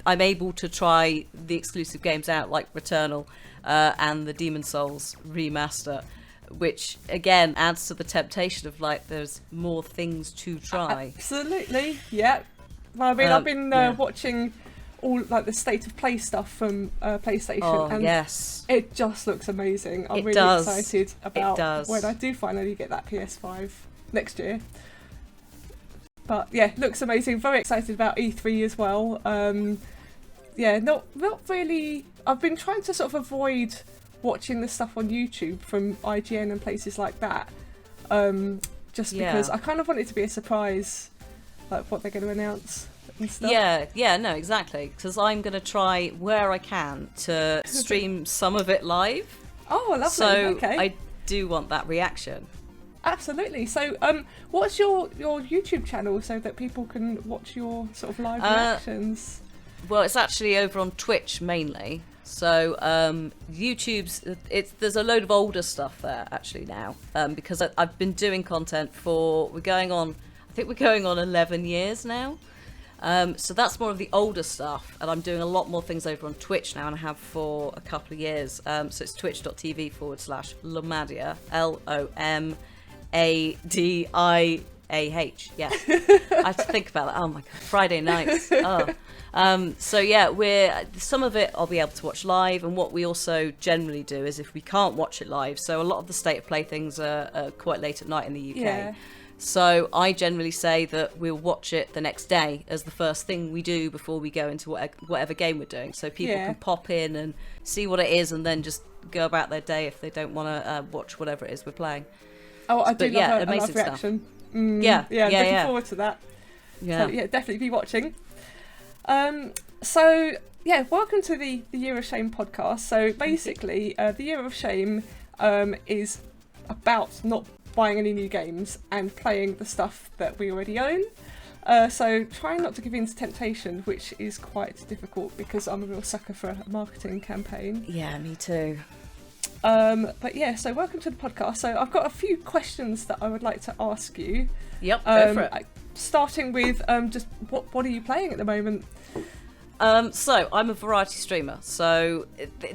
I'm able to try the exclusive games out, like Returnal and the Demon Souls remaster, which again adds to the temptation of like there's more things to try. Absolutely, yeah. Well, I mean, I've been watching all like the state of play stuff from PlayStation, and yes, it just looks amazing. I'm really excited about when I do finally get that PS5 next year. But yeah, looks amazing. Very excited about E3 as well. Not really. I've been trying to sort of avoid watching the stuff on YouTube from IGN and places like that, just because I kind of want it to be a surprise, like what they're going to announce and stuff. No, exactly. Because I'm going to try where I can to stream some of it live. Oh, lovely. So okay. I do want that reaction. Absolutely. So, what's your YouTube channel so that people can watch your sort of live reactions? Well, it's actually over on Twitch mainly. So there's a load of older stuff there actually now, because I've been doing content we're going on 11 years now. So that's more of the older stuff, and I'm doing a lot more things over on Twitch now, and I have for a couple of years. So it's twitch.tv/Lomadia, LOMADIAH. Yeah, I have to think about that. Oh my god, Friday nights. So yeah, some of it I'll be able to watch live, and what we also generally do is if we can't watch it live, so a lot of the state of play things are quite late at night in the UK. Yeah. So I generally say that we'll watch it the next day as the first thing we do before we go into whatever game we're doing, so people can pop in and see what it is and then just go about their day if they don't want to watch whatever it is we're playing. Oh, I do love a live reaction. Looking forward to that. So, definitely be watching. Welcome to the Year of Shame podcast. So basically, the Year of Shame is about not buying any new games and playing the stuff that we already own. So trying not to give in to temptation, which is quite difficult because I'm a real sucker for a marketing campaign. Yeah, me too. So welcome to the podcast. So I've got a few questions that I would like to ask you. Yep, go for it. Starting with just what are you playing at the moment? So I'm a variety streamer, so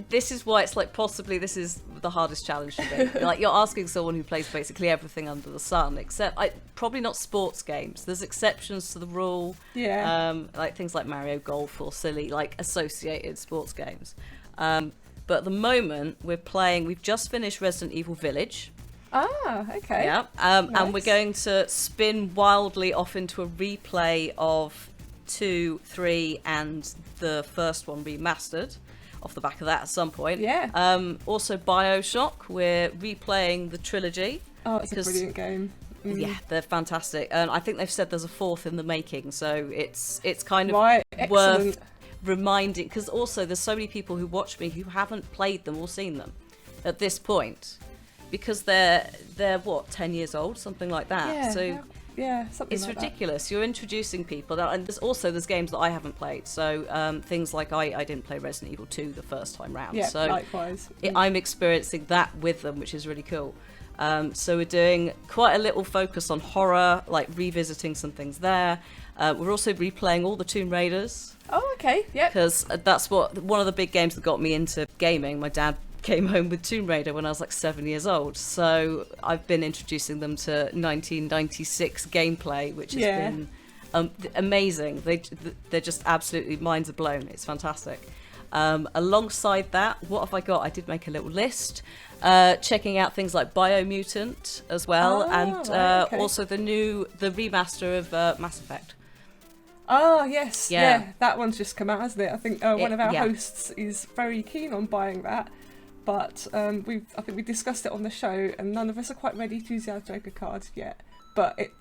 this is why it's like possibly this is the hardest challenge to do. Like you're asking someone who plays basically everything under the sun, except probably not sports games. There's exceptions to the rule. Yeah. Like things like Mario Golf or silly like associated sports games. But at the moment we've just finished Resident Evil Village. Ah, okay. Yeah. Nice. And we're going to spin wildly off into a replay of 2, 3 and the first one remastered off the back of that at some point. Yeah. Also BioShock, we're replaying the trilogy. Oh, it's a brilliant game. Yeah, they're fantastic. And I think they've said there's a fourth in the making, so it's kind of worth reminding, because also there's so many people who watch me who haven't played them or seen them at this point, because they're what, 10 years old, something like that. Yeah, so something it's like ridiculous. You're introducing people, and there's games that I haven't played. So things like I didn't play Resident Evil 2 the first time round. Yeah, so likewise. I'm experiencing that with them, which is really cool. So we're doing quite a little focus on horror, like revisiting some things there. We're also replaying all the Tomb Raiders. Oh, okay. Yeah. Because that's one of the big games that got me into gaming. My dad came home with Tomb Raider when I was like 7 years old, so I've been introducing them to 1996 gameplay, which has been amazing. They're just absolutely minds are blown. It's fantastic. Alongside that, what have I got? I did make a little list, checking out things like Biomutant as well, also the remaster of Mass Effect. Oh, yes. Yeah, that one's just come out, hasn't it? I think one of our hosts is very keen on buying that. but I think we discussed it on the show, and none of us are quite ready to use our Joker card yet. But it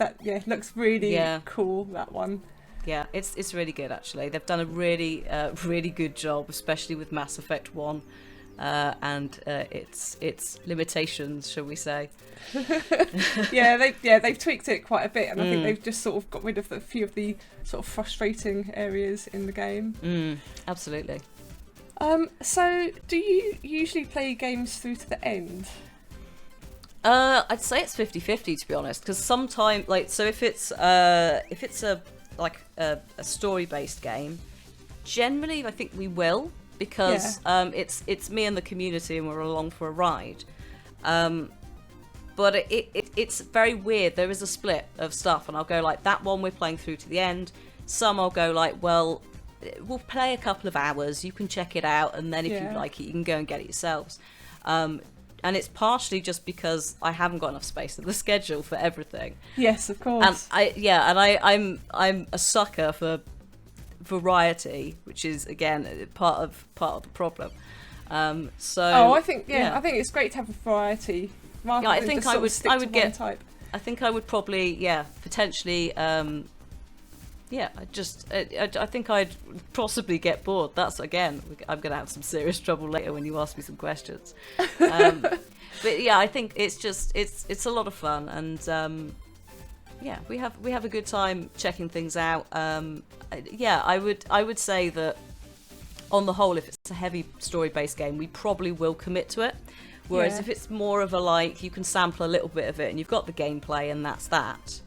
looks really cool, that one. Yeah, it's really good actually. They've done a really really good job, especially with Mass Effect 1 and its limitations, shall we say? They've tweaked it quite a bit, and I think they've just sort of got rid of a few of the sort of frustrating areas in the game. Absolutely. So do you usually play games through to the end? I'd say it's 50-50 to be honest, because sometimes, if it's a story-based game, generally I think we will, because it's me and the community and we're along for a ride. But it's very weird. There is a split of stuff, and I'll go like, that one we're playing through to the end. Some I'll go like, well, we'll play a couple of hours, you can check it out, and then if you like it, you can go and get it yourselves. And it's partially just because I haven't got enough space in the schedule for everything. Yes, of course. And I'm a sucker for variety, which is again part of the problem. I think it's great to have a variety. I think I would probably potentially I think I'd possibly get bored. That's, again, I'm going to have some serious trouble later when you ask me some questions. But yeah, I think it's a lot of fun, and we have a good time checking things out. I would say that on the whole, if it's a heavy story-based game, we probably will commit to it. Whereas if it's more of a you can sample a little bit of it and you've got the gameplay and that's that,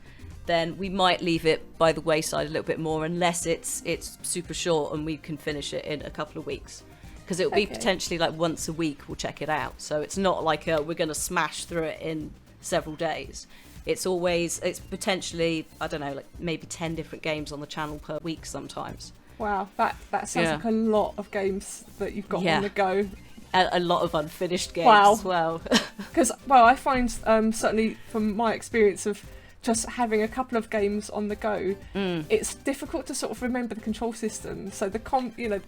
then we might leave it by the wayside a little bit more, unless it's super short and we can finish it in a couple of weeks. Because it'll be potentially once a week we'll check it out. So it's not like we're going to smash through it in several days. It's potentially, I don't know, maybe 10 different games on the channel per week sometimes. Wow, that sounds like a lot of games that you've got on the go. A lot of unfinished games as well. Because, I find, certainly from my experience of just having a couple of games on the go, it's difficult to sort of remember the control system. So the combat,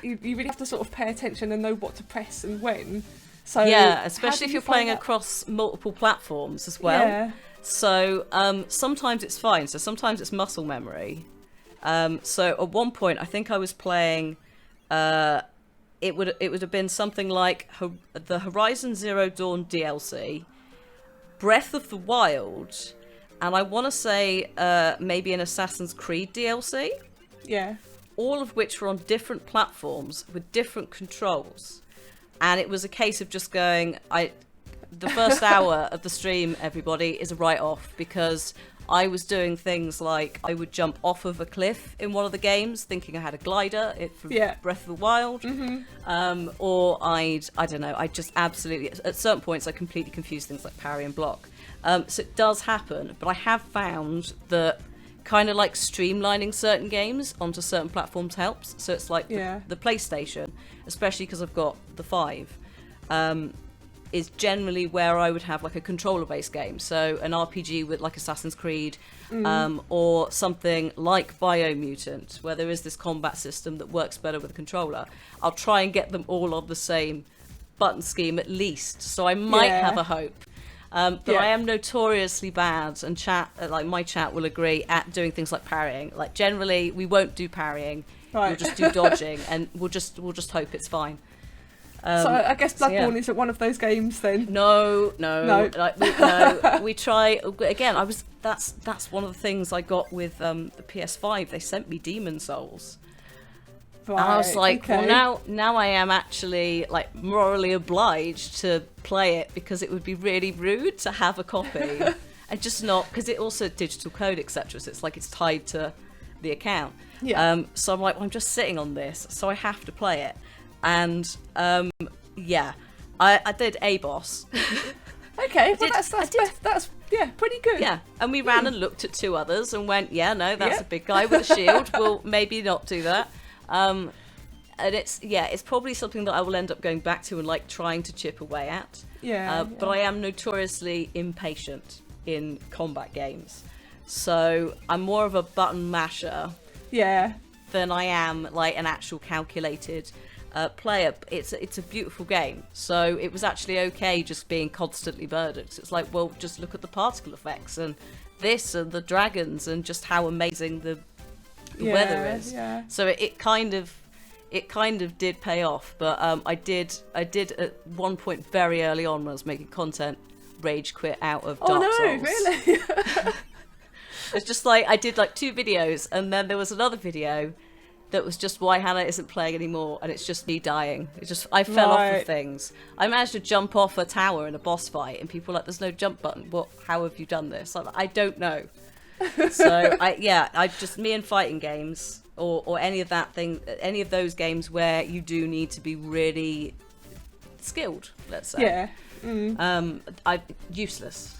you really have to sort of pay attention and know what to press and when. So especially if you're playing across multiple platforms as well. Yeah. So sometimes it's fine. So sometimes it's muscle memory. So at one point, I think I was playing. It would have been something like the Horizon Zero Dawn DLC, Breath of the Wild, and I want to say maybe an Assassin's Creed DLC. Yeah. All of which were on different platforms with different controls. And it was a case of just going, the first hour of the stream, everybody, is a write-off, because I was doing things like I would jump off of a cliff in one of the games thinking I had a glider from Breath of the Wild. Or I just absolutely, at certain points I completely confused things like parry and block. So it does happen, but I have found that kind of streamlining certain games onto certain platforms helps. So it's the PlayStation, especially because I've got the 5, is generally where I would have a controller-based game. So an RPG with Assassin's Creed, or something like Biomutant, where there is this combat system that works better with a controller. I'll try and get them all on the same button scheme at least, so I might have a hope. But I am notoriously bad, and my chat will agree, at doing things like parrying. Generally, we won't do parrying. Right. We'll just do dodging, and we'll just hope it's fine. So I guess Bloodborne isn't one of those games then. No. We try again. That's one of the things I got with the PS5. They sent me Demon Souls. Right, and I was like, well, now I am actually morally obliged to play it, because it would be really rude to have a copy and just not, because it also digital code, etc. So it's it's tied to the account. Yeah. So I'm like, well, I'm just sitting on this, so I have to play it. And I did a boss. Okay, well that's pretty good. Yeah, and we ran and looked at 2 others and went, that's a big guy with a shield. We'll maybe not do that. And it's probably something that I will end up going back to and trying to chip away at. But I am notoriously impatient in combat games, so I'm more of a button masher. Than I am an actual calculated player, it's a beautiful game. So it was actually okay just being constantly murdered. It's like, well, just look at the particle effects and this and the dragons and just how amazing the weather is. Yeah. So it kind of did pay off. But I did at one point very early on when I was making content rage quit out of Dark Souls. Really? It's just like I did like 2 videos, and then there was another video that was just why Hannah isn't playing anymore, and it's just me dying. It's just I fell off of things. I managed to jump off a tower in a boss fight, and people were like, "There's no jump button. What? How have you done this?" I'm like, I don't know. So I just me and fighting games or any of those games where you do need to be really skilled. Let's say. Yeah. Useless.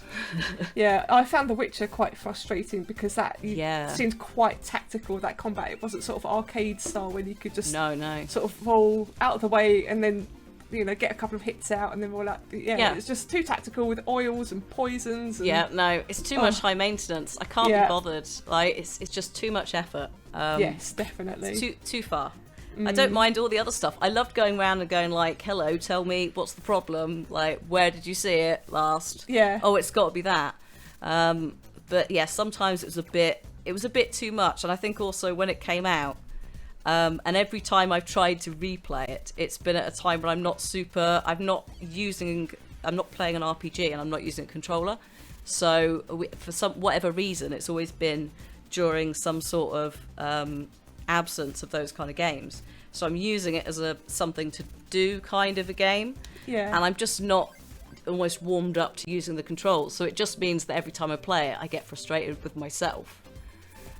Yeah, I found The Witcher quite frustrating because Yeah. seemed quite tactical, that combat. It wasn't sort of arcade style where you could just No. sort of fall out of the way and then, get a couple of hits out and then roll out. Yeah, it's just too tactical with oils and poisons. And, Yeah, no, it's too much high maintenance. I can't be bothered. Like, it's just too much effort. yes, definitely. It's too far. I don't mind all the other stuff. I loved going around and going like, hello, tell me what's the problem. Like, where did you see it last? Yeah. Oh, it's got to be that. But yeah, sometimes it was a bit too much. And I think also when it came out, and every time I've tried to replay it, it's been at a time when I'm not playing an RPG and I'm not using a controller. So for whatever reason, it's always been during some sort of absence of those kind of games, so I'm using it as something to do kind of a game, and I'm just not almost warmed up to using the controls, so it just means that every time I play it I get frustrated with myself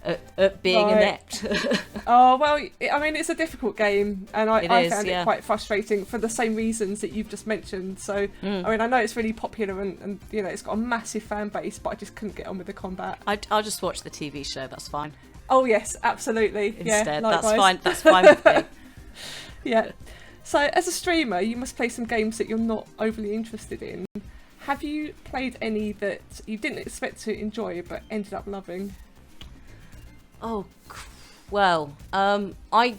at being inept. Oh well, I mean, it's a difficult game, and I found it yeah. quite frustrating for the same reasons that you've just mentioned. So I mean, I know it's really popular and it's got a massive fan base, but I just couldn't get on with the combat. I'll just watch the TV show, that's fine. Oh yes, absolutely. Instead, yeah, that's fine with me. Yeah. So as a streamer, you must play some games that you're not overly interested in. Have you played any that you didn't expect to enjoy but ended up loving? Oh, well, I've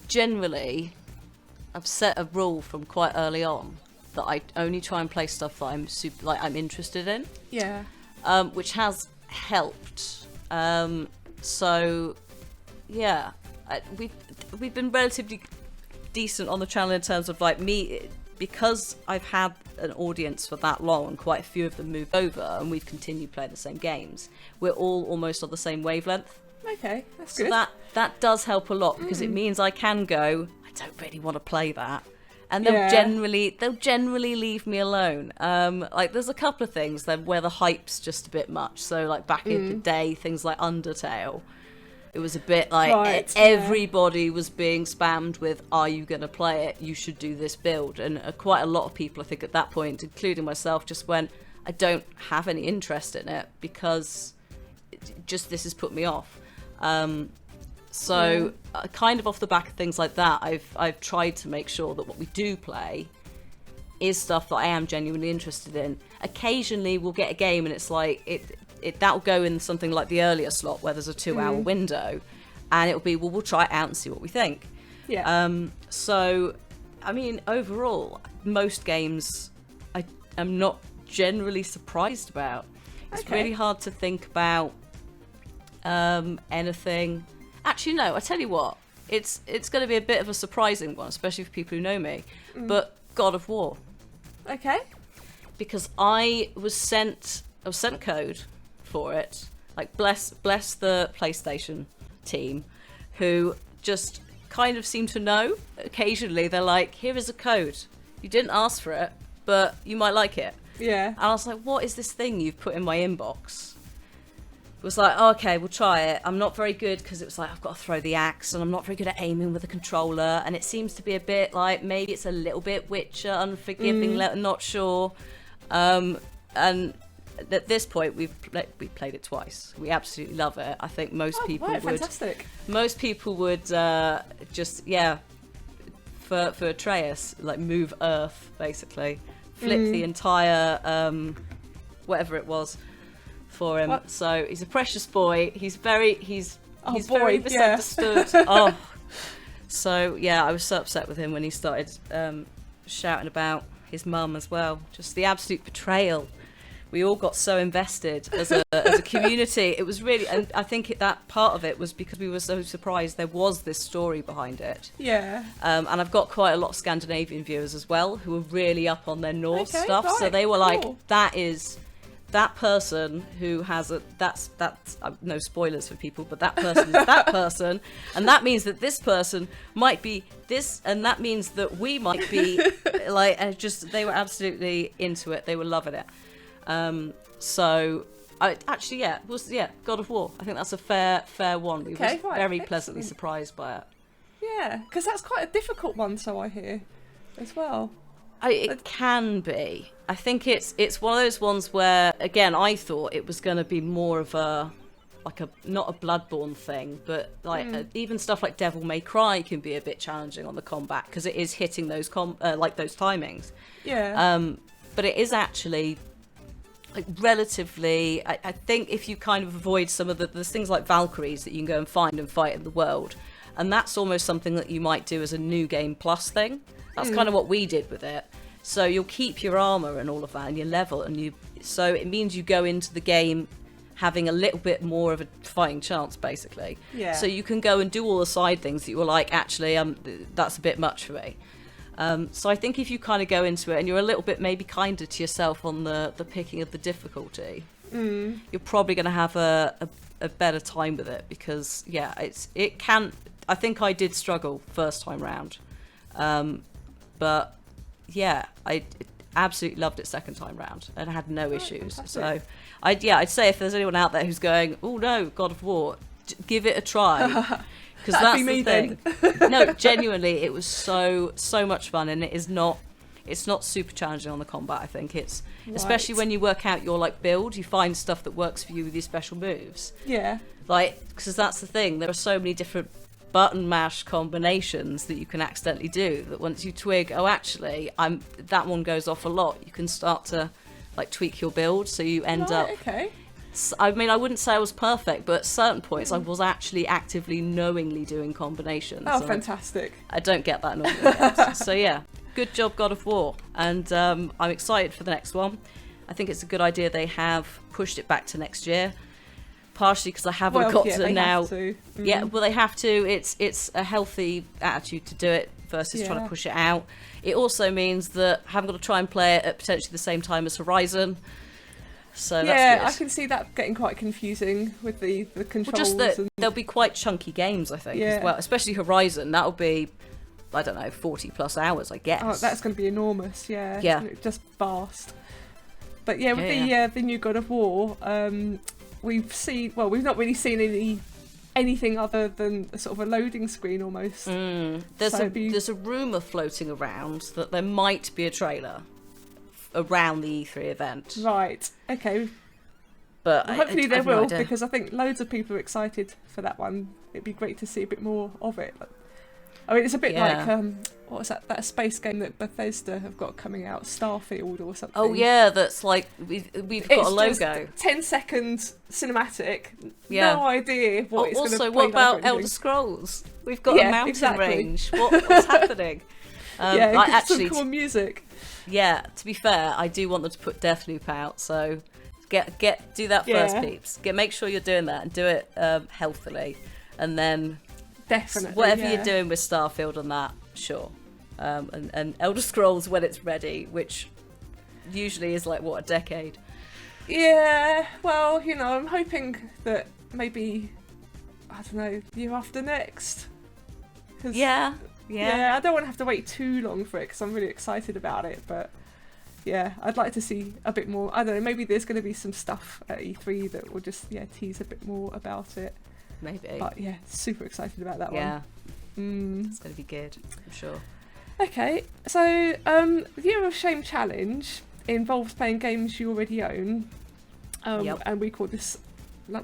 set a rule from quite early on that I only try and play stuff that I'm interested in. Yeah. Which has helped. So, yeah, we've been relatively decent on the channel in terms of like me, because I've had an audience for that long and quite a few of them moved over and we've continued playing the same games. We're all almost on the same wavelength. Okay, that's So good. that does help a lot because it means I can go, I don't really want to play that. And they'll generally leave me alone. Like there's a couple of things where the hype's just a bit much. So like back in the day, things like Undertale, it was a bit like everybody was being spammed with, are you going to play it? You should do this build. And quite a lot of people, I think at that point, including myself, just went, I don't have any interest in it because this has put me off. So kind of off the back of things like that, I've tried to make sure that what we do play is stuff that I am genuinely interested in. Occasionally we'll get a game and it's like that'll go in something like the earlier slot where there's a 2-hour window, and it'll be, well, we'll try it out and see what we think. Yeah. So I mean, overall, most games I'm not generally surprised about. It's really hard to think about anything. Actually, no, I tell you what, it's going to be a bit of a surprising one, especially for people who know me, but God of War. Okay. Because I was sent code for it. Like, bless the PlayStation team, who just kind of seem to know. Occasionally they're like, here is a code. You didn't ask for it, but you might like it. Yeah. And I was like, what is this thing you've put in my inbox? It was like, oh, okay, we'll try it. I'm not very good because it was like, I've got to throw the axe and I'm not very good at aiming with a controller. And it seems to be a bit like, maybe it's a little bit Witcher, unforgiving, not sure. And at this point, we've played it twice. We absolutely love it. I think most people would. Fantastic. Most people would just, for Atreus, like move Earth, basically. Flip the entire, whatever it was, for him. What? So he's a precious boy. He's very very misunderstood. So yeah, I was so upset with him when he started shouting about his mum as well. Just the absolute betrayal. We all got so invested as a community. It was really, and I think that part of it was because we were so surprised there was this story behind it. Yeah. And I've got quite a lot of Scandinavian viewers as well who are really up on their Norse stuff. Right, so they were like, cool. that person who has that's no spoilers for people, but that person is that person, and that means that this person might be this, and that means that we might be like, and just they were absolutely into it. They were loving it. So I actually, God of War. I think that's a fair one. We were very pleasantly surprised by it. Yeah, because that's quite a difficult one, so I hear, as well. It can be. I think it's one of those ones where, again, I thought it was going to be more of a not a Bloodborne thing, but like even stuff like Devil May Cry can be a bit challenging on the combat because it is hitting those those timings. Yeah. But it is actually like relatively. I think if you kind of avoid some of there's things like Valkyries that you can go and find and fight in the world, and that's almost something that you might do as a new game plus thing. That's kind of what we did with it. So you'll keep your armor and all of that, and your level, so it means you go into the game having a little bit more of a fighting chance, basically. Yeah. So you can go and do all the side things that you were like, actually, that's a bit much for me. So I think if you kind of go into it and you're a little bit maybe kinder to yourself on the picking of the difficulty, you're probably going to have a better time with it because, yeah, it can. I think I did struggle first time round. But yeah, I absolutely loved it second time round and had no issues. Fantastic. So I'd say if there's anyone out there who's going, oh no, God of War, give it a try. Because that's be me the thing. No, genuinely, it was so much fun, and it's not super challenging on the combat. I think it's especially when you work out your like build, you find stuff that works for you with your special moves. Yeah. Like, because that's the thing. There are so many different button mash combinations that you can accidentally do that once you twig, oh actually that one goes off a lot, you can start to like tweak your build so you end up Okay. I mean, I wouldn't say I was perfect, but at certain points I was actually actively knowingly doing combinations. Oh, fantastic. I don't get that normally. So yeah, good job God of War, and I'm excited for the next one. I think it's a good idea they have pushed it back to next year. Partially because I haven't got to now. Yeah, well, they have to. It's a healthy attitude to do it versus trying to push it out. It also means that I haven't got to try and play it at potentially the same time as Horizon. So that's good. I can see that getting quite confusing with the controls. Well, just that there'll be quite chunky games, I think, as well. Especially Horizon, that'll be, I don't know, 40 plus hours, I guess. Oh, that's going to be enormous. Yeah. Yeah. Just vast. But yeah, with the new God of War. We've not really seen anything other than a sort of a loading screen almost. There's a rumour floating around that there might be a trailer around the E3 event. Right, okay. But hopefully there I've no will, idea. because I think loads of people are excited for that one. It'd be great to see a bit more of it. I mean, it's a bit like, what was that space game that Bethesda have got coming out, Starfield or something. Oh yeah, that's like, we've got a logo. 10-second cinematic, Yeah. no idea what it's going to play. Also, what about like Elder Scrolls? We've got a mountain range. What's happening? Some cool music. Yeah, to be fair, I do want them to put Deathloop out, so do that first, peeps. Make sure you're doing that and do it healthily, and then definitely whatever you're doing with Starfield on that, sure. And Elder Scrolls when it's ready, which usually is like a decade. Yeah, well, I'm hoping that maybe, I don't know, year after next. Yeah, I don't want to have to wait too long for it because I'm really excited about it, but yeah, I'd like to see a bit more. I don't know, maybe there's going to be some stuff at E3 that will just tease a bit more about it. Maybe. But yeah, super excited about that one. Yeah, it's going to be good, I'm sure. Okay, so the Year of Shame challenge involves playing games you already own, and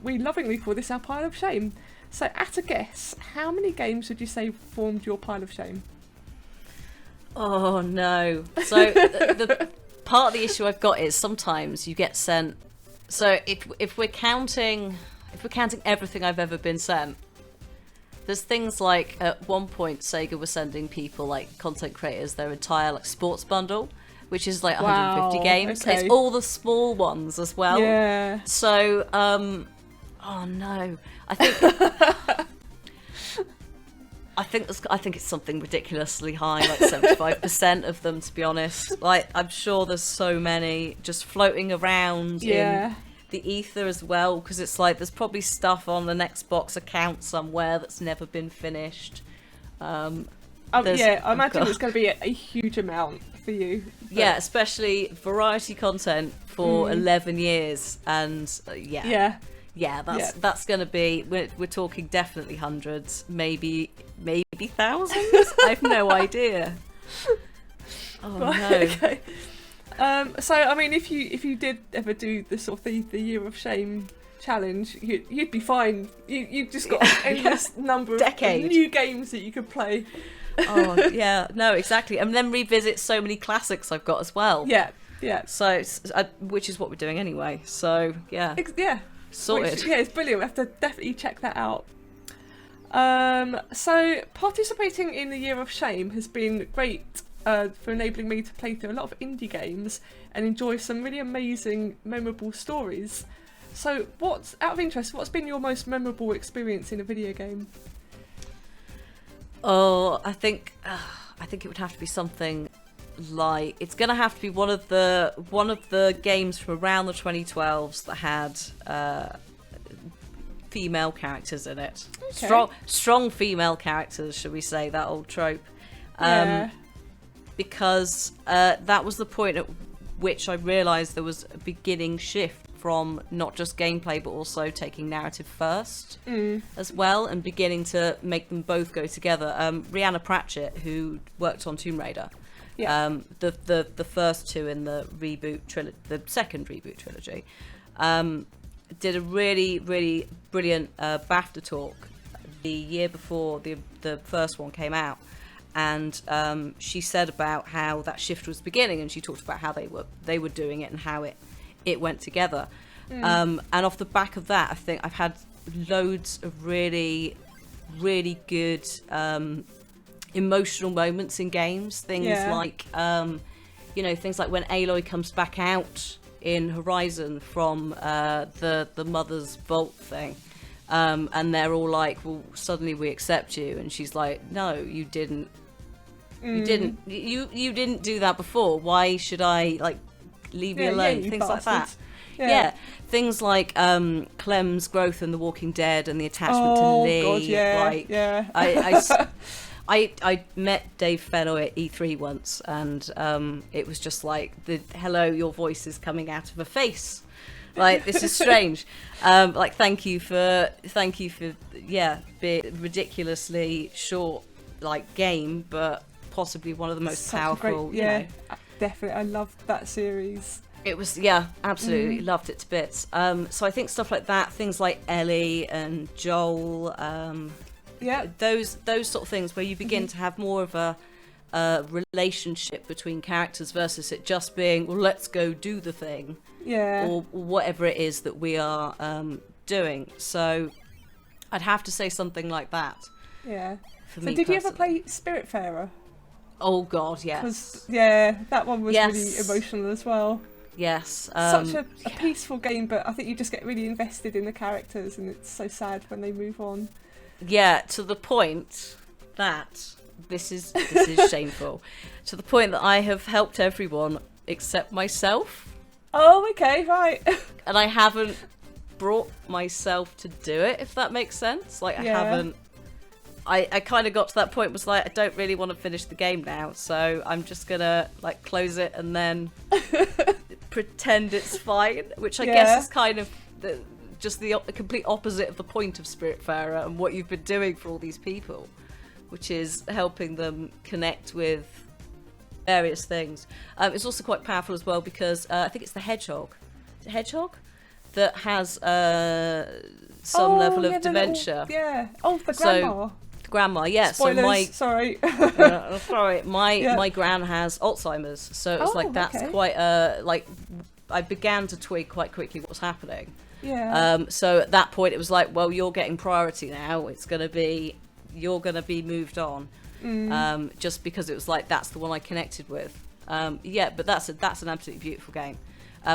we lovingly call this our pile of shame. So, at a guess, how many games would you say formed your pile of shame? Oh no! So the part of the issue I've got is sometimes you get sent. So if we're counting everything I've ever been sent, there's things like at one point Sega was sending people, like content creators, their entire like sports bundle, which is like 150 games. Okay. It's all the small ones as well. Yeah. So, oh no, I think I think it's something ridiculously high, like 75% of them, to be honest. Like, I'm sure there's so many just floating around in the ether as well, because it's like there's probably stuff on an Xbox account somewhere that's never been finished. I imagine it's going to be a huge amount for you. But... Yeah, especially variety content for 11 years, and that's going to be, we're talking definitely hundreds, maybe thousands. I've no idea. Oh no. Okay. So I mean, if you did ever do the sort of the Year of Shame challenge, you'd be fine. You've just got an endless number of new games that you could play. Oh yeah, no, exactly, and then revisit so many classics I've got as well. Yeah. So, which is what we're doing anyway. So yeah. Sorted. It's brilliant. We have to definitely check that out. So participating in the Year of Shame has been great for enabling me to play through a lot of indie games and enjoy some really amazing, memorable stories. So, out of interest, what's been your most memorable experience in a video game? Oh, I think it would have to be something like, it's gonna have to be one of the games from around the 2012s that had female characters in it. Okay. Strong female characters, should we say, that old trope. Because that was the point at which I realised there was a beginning shift from not just gameplay but also taking narrative first as well, and beginning to make them both go together. Rhianna Pratchett, who worked on Tomb Raider, the first two in the second reboot trilogy, did a really, really brilliant BAFTA talk the year before the first one came out, and she said about how that shift was beginning, and she talked about how they were doing it and how it went together. And off the back of that, I think I've had loads of really, really good emotional moments in games. Things like things like when Aloy comes back out in Horizon from the mother's vault thing, and they're all like, well, suddenly we accept you, and she's like, no, you didn't. You didn't do that before. Why should I leave me alone? Things like that. Yeah. Things like Clem's growth in The Walking Dead and the attachment to Lee. God, I met Dave Fennoy at E3 once, and it was just like, hello, your voice is coming out of a face. Like, this is strange. Thank you for being ridiculously short game, but possibly one of the most powerful. Definitely. I loved that series. It was, absolutely loved it to bits. So I think stuff like that, things like Ellie and Joel, those sort of things where you begin to have more of a relationship between characters versus it just being, well, let's go do the thing, or whatever it is that we are doing. So I'd have to say something like that. Yeah. So did you ever play Spiritfarer? Oh God, yes. 'Cause, that one was really emotional as well. Yes. Such a peaceful game, but I think you just get really invested in the characters, and it's so sad when they move on. Yeah, to the point that this is shameful. To the point that I have helped everyone except myself. Oh, okay, right. And I haven't brought myself to do it, if that makes sense. I haven't. I kind of got to that point, was like, I don't really want to finish the game now, so I'm just gonna close it and then pretend it's fine, which I guess is kind of the complete opposite of the point of Spiritfarer and what you've been doing for all these people, which is helping them connect with various things. It's also quite powerful as well because I think it's the hedgehog. The hedgehog that has some level of dementia. The grandma. Grandma, yeah. Spoilers, sorry. Sorry, my gran has Alzheimer's, so it's that's quite I began to twig quite quickly what's happening. Yeah. So at that point, it was like, well, you're getting priority now. It's going to be you're going to be moved on. Just because it was like, that's the one I connected with. But that's an absolutely beautiful game.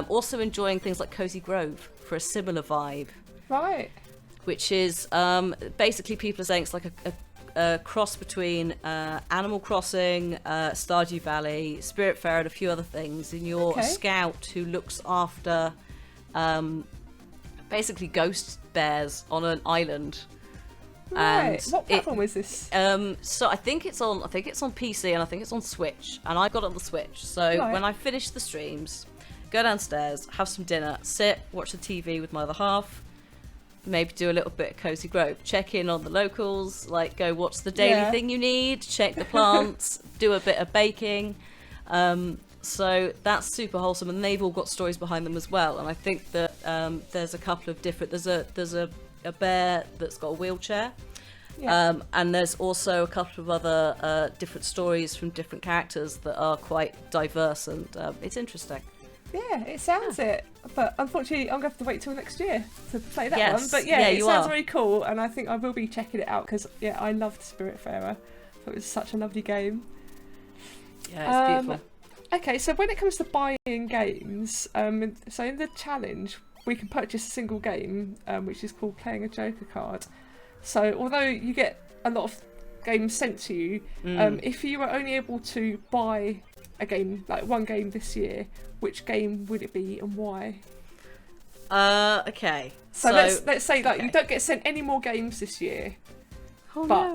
Also enjoying things like Cozy Grove for a similar vibe. Right. Which is basically, people are saying it's like a cross between Animal Crossing, Stardew Valley, Spiritfarer, and a few other things. And you're a scout who looks after basically ghost bears on an island. Right. And what platform is this? So I think it's on PC and I think it's on Switch, and I got it on the Switch. So when I finish the streams, go downstairs, have some dinner, sit, watch the TV with my other half, maybe do a little bit of Cozy Grove, check in on the locals, like go what's the daily thing you need, check the plants, do a bit of baking. So that's super wholesome, and they've all got stories behind them as well. And I think that there's a couple of different. There's a bear that's got a wheelchair, and there's also a couple of other different stories from different characters that are quite diverse, and it's interesting. Yeah, it sounds it, but unfortunately I'm going to have to wait till next year to play that one. But it sounds very cool, and I think I will be checking it out because I loved Spiritfarer. It was such a lovely game. Yeah, it's beautiful. Okay, so when it comes to buying games, so in the challenge we can purchase a single game, which is called Playing a Joker card. So although you get a lot of games sent to you, if you were only able to buy a game, like one game this year, which game would it be and why? Okay. So let's say like you don't get sent any more games this year. Oh, but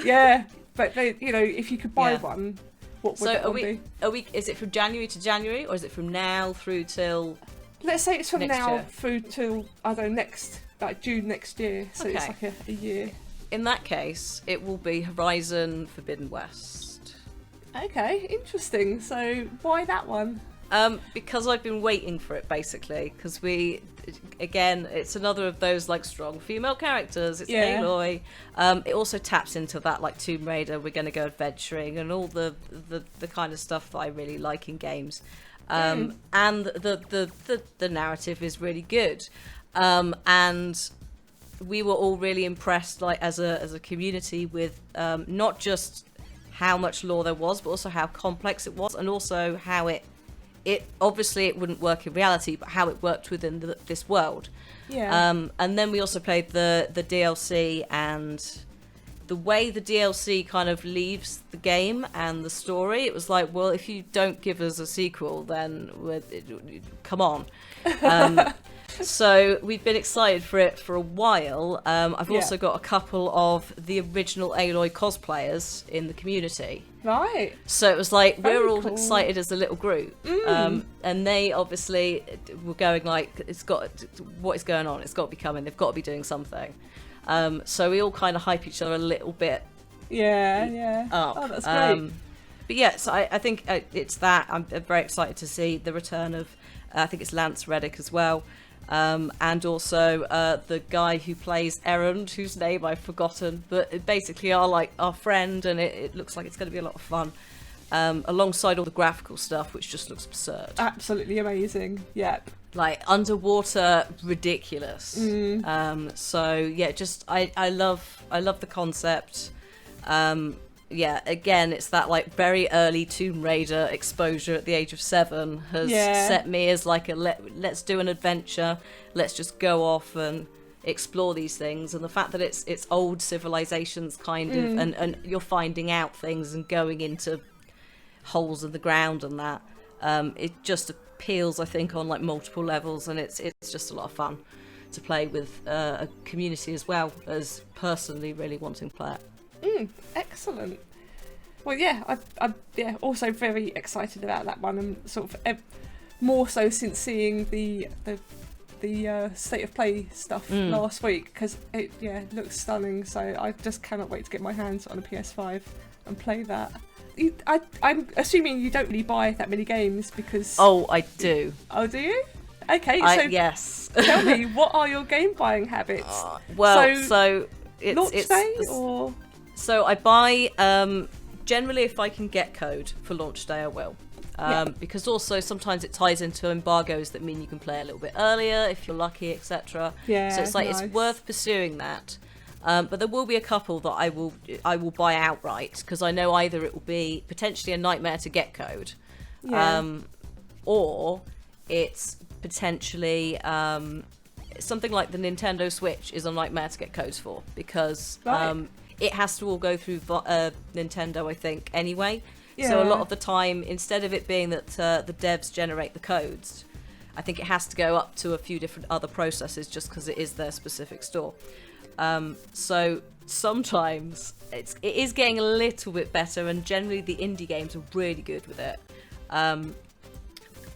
no. but they, if you could buy one, what would that be? Is it from January to January, or is it from now through till? Let's say it's from now year. through till June next year. So it's like a year. In that case, it will be Horizon Forbidden West. Okay, interesting. So why that one? Because I've been waiting for it, basically. Because it's another of those like strong female characters. It's Aloy. It also taps into that like Tomb Raider, we're going to go adventuring, and all the kind of stuff that I really like in games. And the narrative is really good. And we were all really impressed, like as a community, with not just how much lore there was, but also how complex it was, and also how it obviously it wouldn't work in reality, but how it worked within this world. And then we also played the DLC, and the way the DLC kind of leaves the game and the story, it was like, well, if you don't give us a sequel, then come on. So we've been excited for it for a while. I've also got a couple of the original Aloy cosplayers in the community. Right. So it was like, we're all cool. excited as a little group. And they obviously were going like, what is going on? It's got to be coming. They've got to be doing something. So we all kind of hype each other a little bit. Up. Oh, that's great. But yeah, so I think it's that. I'm very excited to see the return of, I think it's Lance Reddick as well. And also the guy who plays Errand, whose name I've forgotten, but basically our friend, and it looks like it's going to be a lot of fun, alongside all the graphical stuff, which just looks absurd. Absolutely amazing. Yep. Like underwater ridiculous. So yeah, just I love the concept. Again, it's that like very early Tomb Raider exposure at the age of 7 has set me as like let's do an adventure, let's just go off and explore these things. And the fact that it's old civilizations kind of, and you're finding out things and going into holes in the ground and that, it just appeals, I think, on like multiple levels, and it's just a lot of fun to play with a community as well as personally really wanting to play it. Excellent. Well, I'm also very excited about that one, and sort of more so since seeing the state of play stuff last week, because it looks stunning. So I just cannot wait to get my hands on a PS5 and play that. I'm assuming you don't really buy that many games because. Oh, I do. Oh, do you? Okay, yes. Tell me, what are your game buying habits? So it's launch day or. So I buy, generally if I can get code for launch day I will. Because also sometimes it ties into embargoes that mean you can play a little bit earlier if you're lucky, etc. Yeah, so it's like nice. It's worth pursuing that. But there will be a couple that I will buy outright, because I know either it will be potentially a nightmare to get code, or it's potentially something like the Nintendo Switch is a nightmare to get codes for, because it has to all go through Nintendo, I think, anyway. Yeah. So a lot of the time, instead of it being that the devs generate the codes, I think it has to go up to a few different other processes just because it is their specific store. So sometimes it is getting a little bit better, and generally the indie games are really good with it.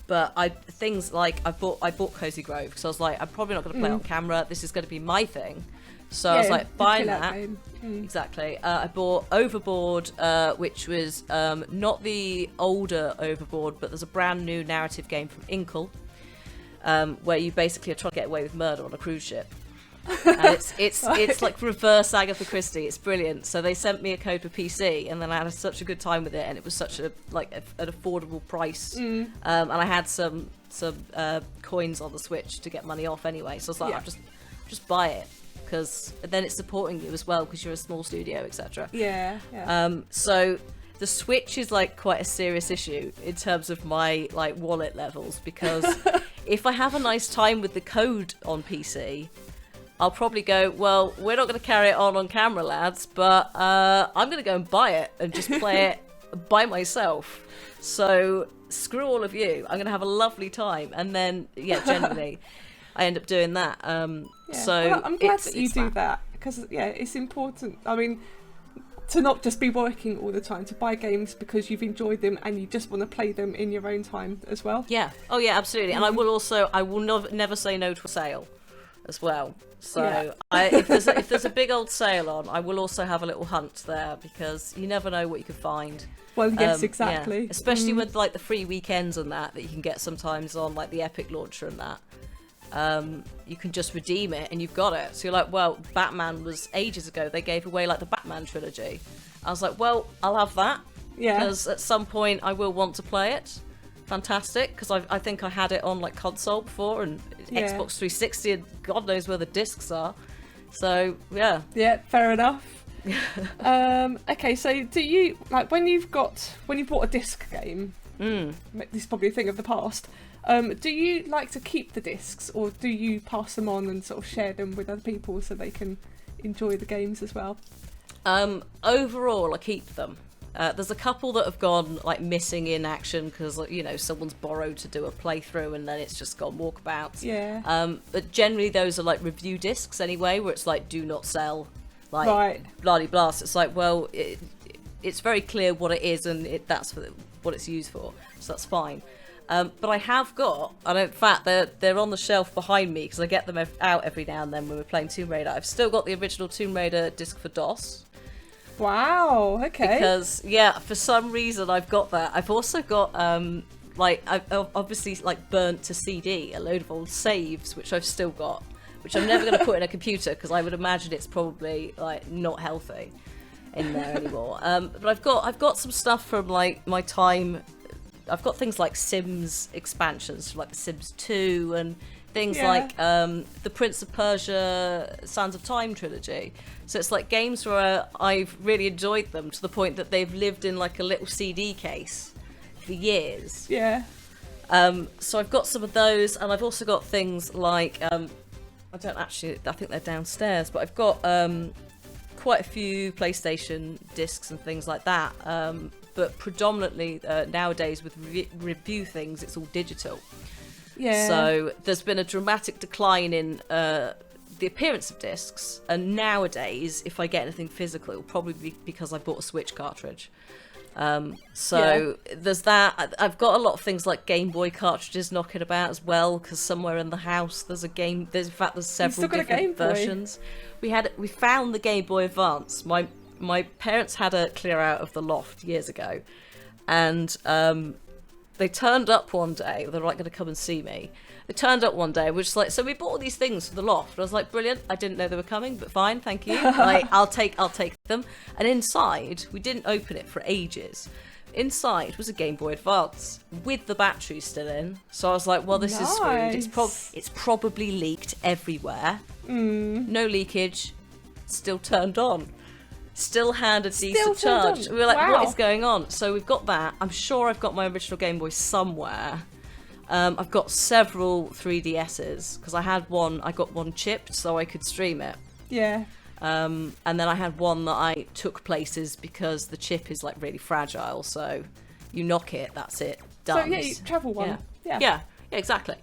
But things like I bought Cozy Grove because I was like, I'm probably not going to play it on camera. This is going to be my thing. So I was like, buying that. Exactly. I bought Overboard, which was not the older Overboard, but there's a brand new narrative game from Inkle, where you basically are trying to get away with murder on a cruise ship. And it's like reverse Agatha Christie. It's brilliant. So they sent me a code for PC, and then I had such a good time with it, and it was such an affordable price. And I had some coins on the Switch to get money off anyway. So I was like, I'll just buy it, because then it's supporting you as well, because you're a small studio, etc. So the Switch is like quite a serious issue in terms of my like wallet levels, because if I have a nice time with the code on PC, I'll probably go, well, we're not going to carry it on camera, lads, but I'm going to go and buy it and just play it by myself. So screw all of you. I'm going to have a lovely time. And then, generally, I end up doing that. So well, I'm glad that you do that, because, it's important. I mean, to not just be working all the time, to buy games because you've enjoyed them and you just want to play them in your own time as well. Yeah. Oh, yeah, absolutely. And I will never say no to a sale as well. So if there's a big old sale on, I will also have a little hunt there, because you never know what you can find. Well, yes, exactly. Yeah. Especially with like the free weekends and that you can get sometimes on like the Epic launcher and that. You can just redeem it and you've got it. So you're like, well, Batman was ages ago. They gave away like the Batman trilogy. I was like, well, I'll have that. Yeah. Because at some point I will want to play it. Fantastic, because I think I had it on like console before, and Xbox 360, and God knows where the discs are. So yeah, fair enough. Okay, so do you like when you've bought a disc game? This is probably a thing of the past. Do you like to keep the discs, or do you pass them on and sort of share them with other people so they can enjoy the games as well? Overall, I keep them. There's a couple that have gone like missing in action because someone's borrowed to do a playthrough and then it's just gone walkabouts. Yeah. But generally those are like review discs anyway, where it's like do not sell, like bloody blast. It's like, well, it's very clear what it is and that's what it's used for, so that's fine. But I have got, and in fact they're on the shelf behind me because I get them out every now and then when we're playing Tomb Raider. I've still got the original Tomb Raider disc for DOS. Wow, okay. Because, for some reason I've got that. I've also got, I've obviously, burnt to CD a load of old saves, which I've still got, which I'm never going to put in a computer because I would imagine it's probably, not healthy in there anymore. But I've got some stuff from, my time. I've got things like Sims expansions, like the Sims 2 and things like the Prince of Persia Sands of Time trilogy. So it's like games where I've really enjoyed them to the point that they've lived in like a little CD case for years. Yeah. So I've got some of those, and I've also got things like I think they're downstairs, but I've got quite a few PlayStation discs and things like that. But predominantly nowadays with review things, it's all digital. Yeah. So there's been a dramatic decline in the appearance of discs, and nowadays if I get anything physical, it'll probably be because I bought a Switch cartridge. There's that. I've got a lot of things like Game Boy cartridges knocking about as well, because somewhere in the house there's several different versions. We found the Game Boy Advance. My parents had a clear out of the loft years ago, and they turned up one day. They were like going to come and see me. They turned up one day, which is like, so we bought all these things for the loft. I was like, brilliant. I didn't know they were coming, but fine, thank you. I'll take them. And inside, we didn't open it for ages. Inside was a Game Boy Advance with the battery still in. So I was like, well, this is screwed. It's probably leaked everywhere. No leakage. still turned on. Still had a decent turned charge. on. We were like, Wow. what is going on? So we've got that. I'm sure I've got my original Game Boy somewhere. I've got several 3DSs because I got one chipped so I could stream it. Yeah. And then I had one that I took places because the chip is like really fragile. So you knock it, that's it, done. So yeah, you travel one. Yeah, exactly.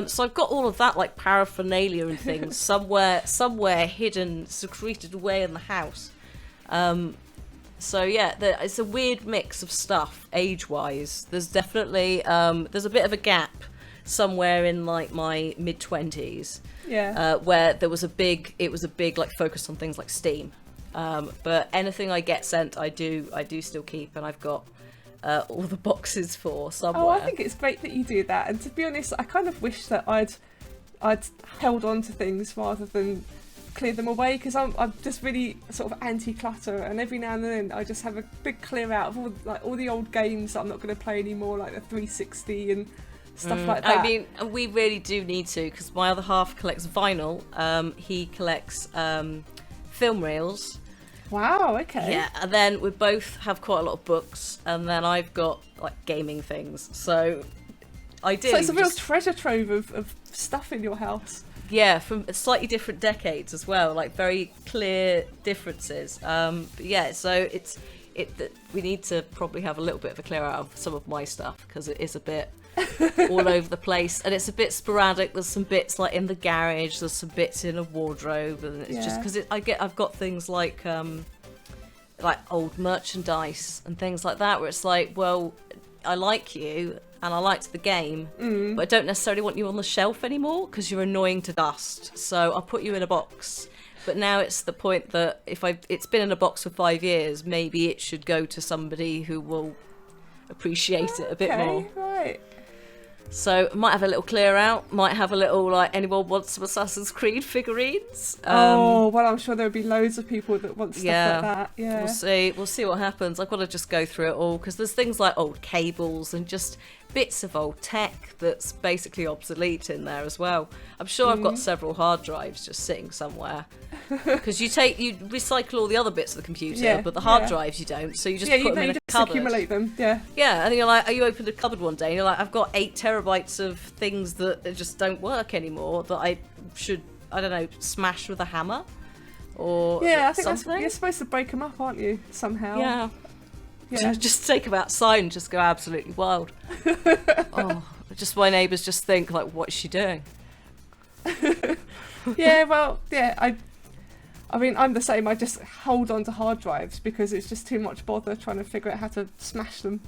So I've got all of that like paraphernalia and things somewhere hidden, secreted away in the house. So yeah, it's a weird mix of stuff age-wise. There's definitely there's a bit of a gap somewhere in like my mid-20s. Yeah. Where it was a big like focus on things like Steam. But anything I get sent, I do still keep, and I've got all the boxes for somewhere. Oh, I think it's great that you do that. And to be honest, I kind of wish that I'd held on to things rather than clear them away, because I'm just really sort of anti-clutter, and every now and then I just have a big clear out of all the old games that I'm not going to play anymore, like the 360 and stuff like that. I mean, we really do need to, because my other half collects vinyl. He collects film reels. Wow, okay. Yeah, and then we both have quite a lot of books, and then I've got like gaming things. So I do. So it's a real treasure trove of stuff in your house. Yeah, from slightly different decades as well, like very clear differences. But yeah, so we need to probably have a little bit of a clear out of some of my stuff, because it is a bit all over the place, and it's a bit sporadic. There's some bits like in the garage, there's some bits in a wardrobe, and it's just because I've got things like old merchandise and things like that, where it's like, well, I like you and I liked the game, but I don't necessarily want you on the shelf anymore because you're annoying to dust. So I'll put you in a box. But now it's the point that it's been in a box for 5 years, maybe it should go to somebody who will appreciate it a bit more. Right. So might have a little clear out, might have a little like, anyone wants some Assassin's Creed figurines? Oh, well, I'm sure there'll be loads of people that want stuff like that. Yeah. We'll see what happens. I've got to just go through it all, because there's things like old cables and just bits of old tech that's basically obsolete in there as well. I'm sure I've got several hard drives just sitting somewhere, because you recycle all the other bits of the computer, but the hard drives you don't, so you just put them in a cupboard. Accumulate them. Yeah, and then you're like, you opened a cupboard one day and you're like, I've got 8 terabytes of things that just don't work anymore, that I should, I don't know, smash with a hammer or I think something. you're supposed to break them up, aren't you, somehow? Just take them outside and just go absolutely wild. Just my neighbours just think like, what's she doing? I mean, I'm the same. I just hold on to hard drives because it's just too much bother trying to figure out how to smash them.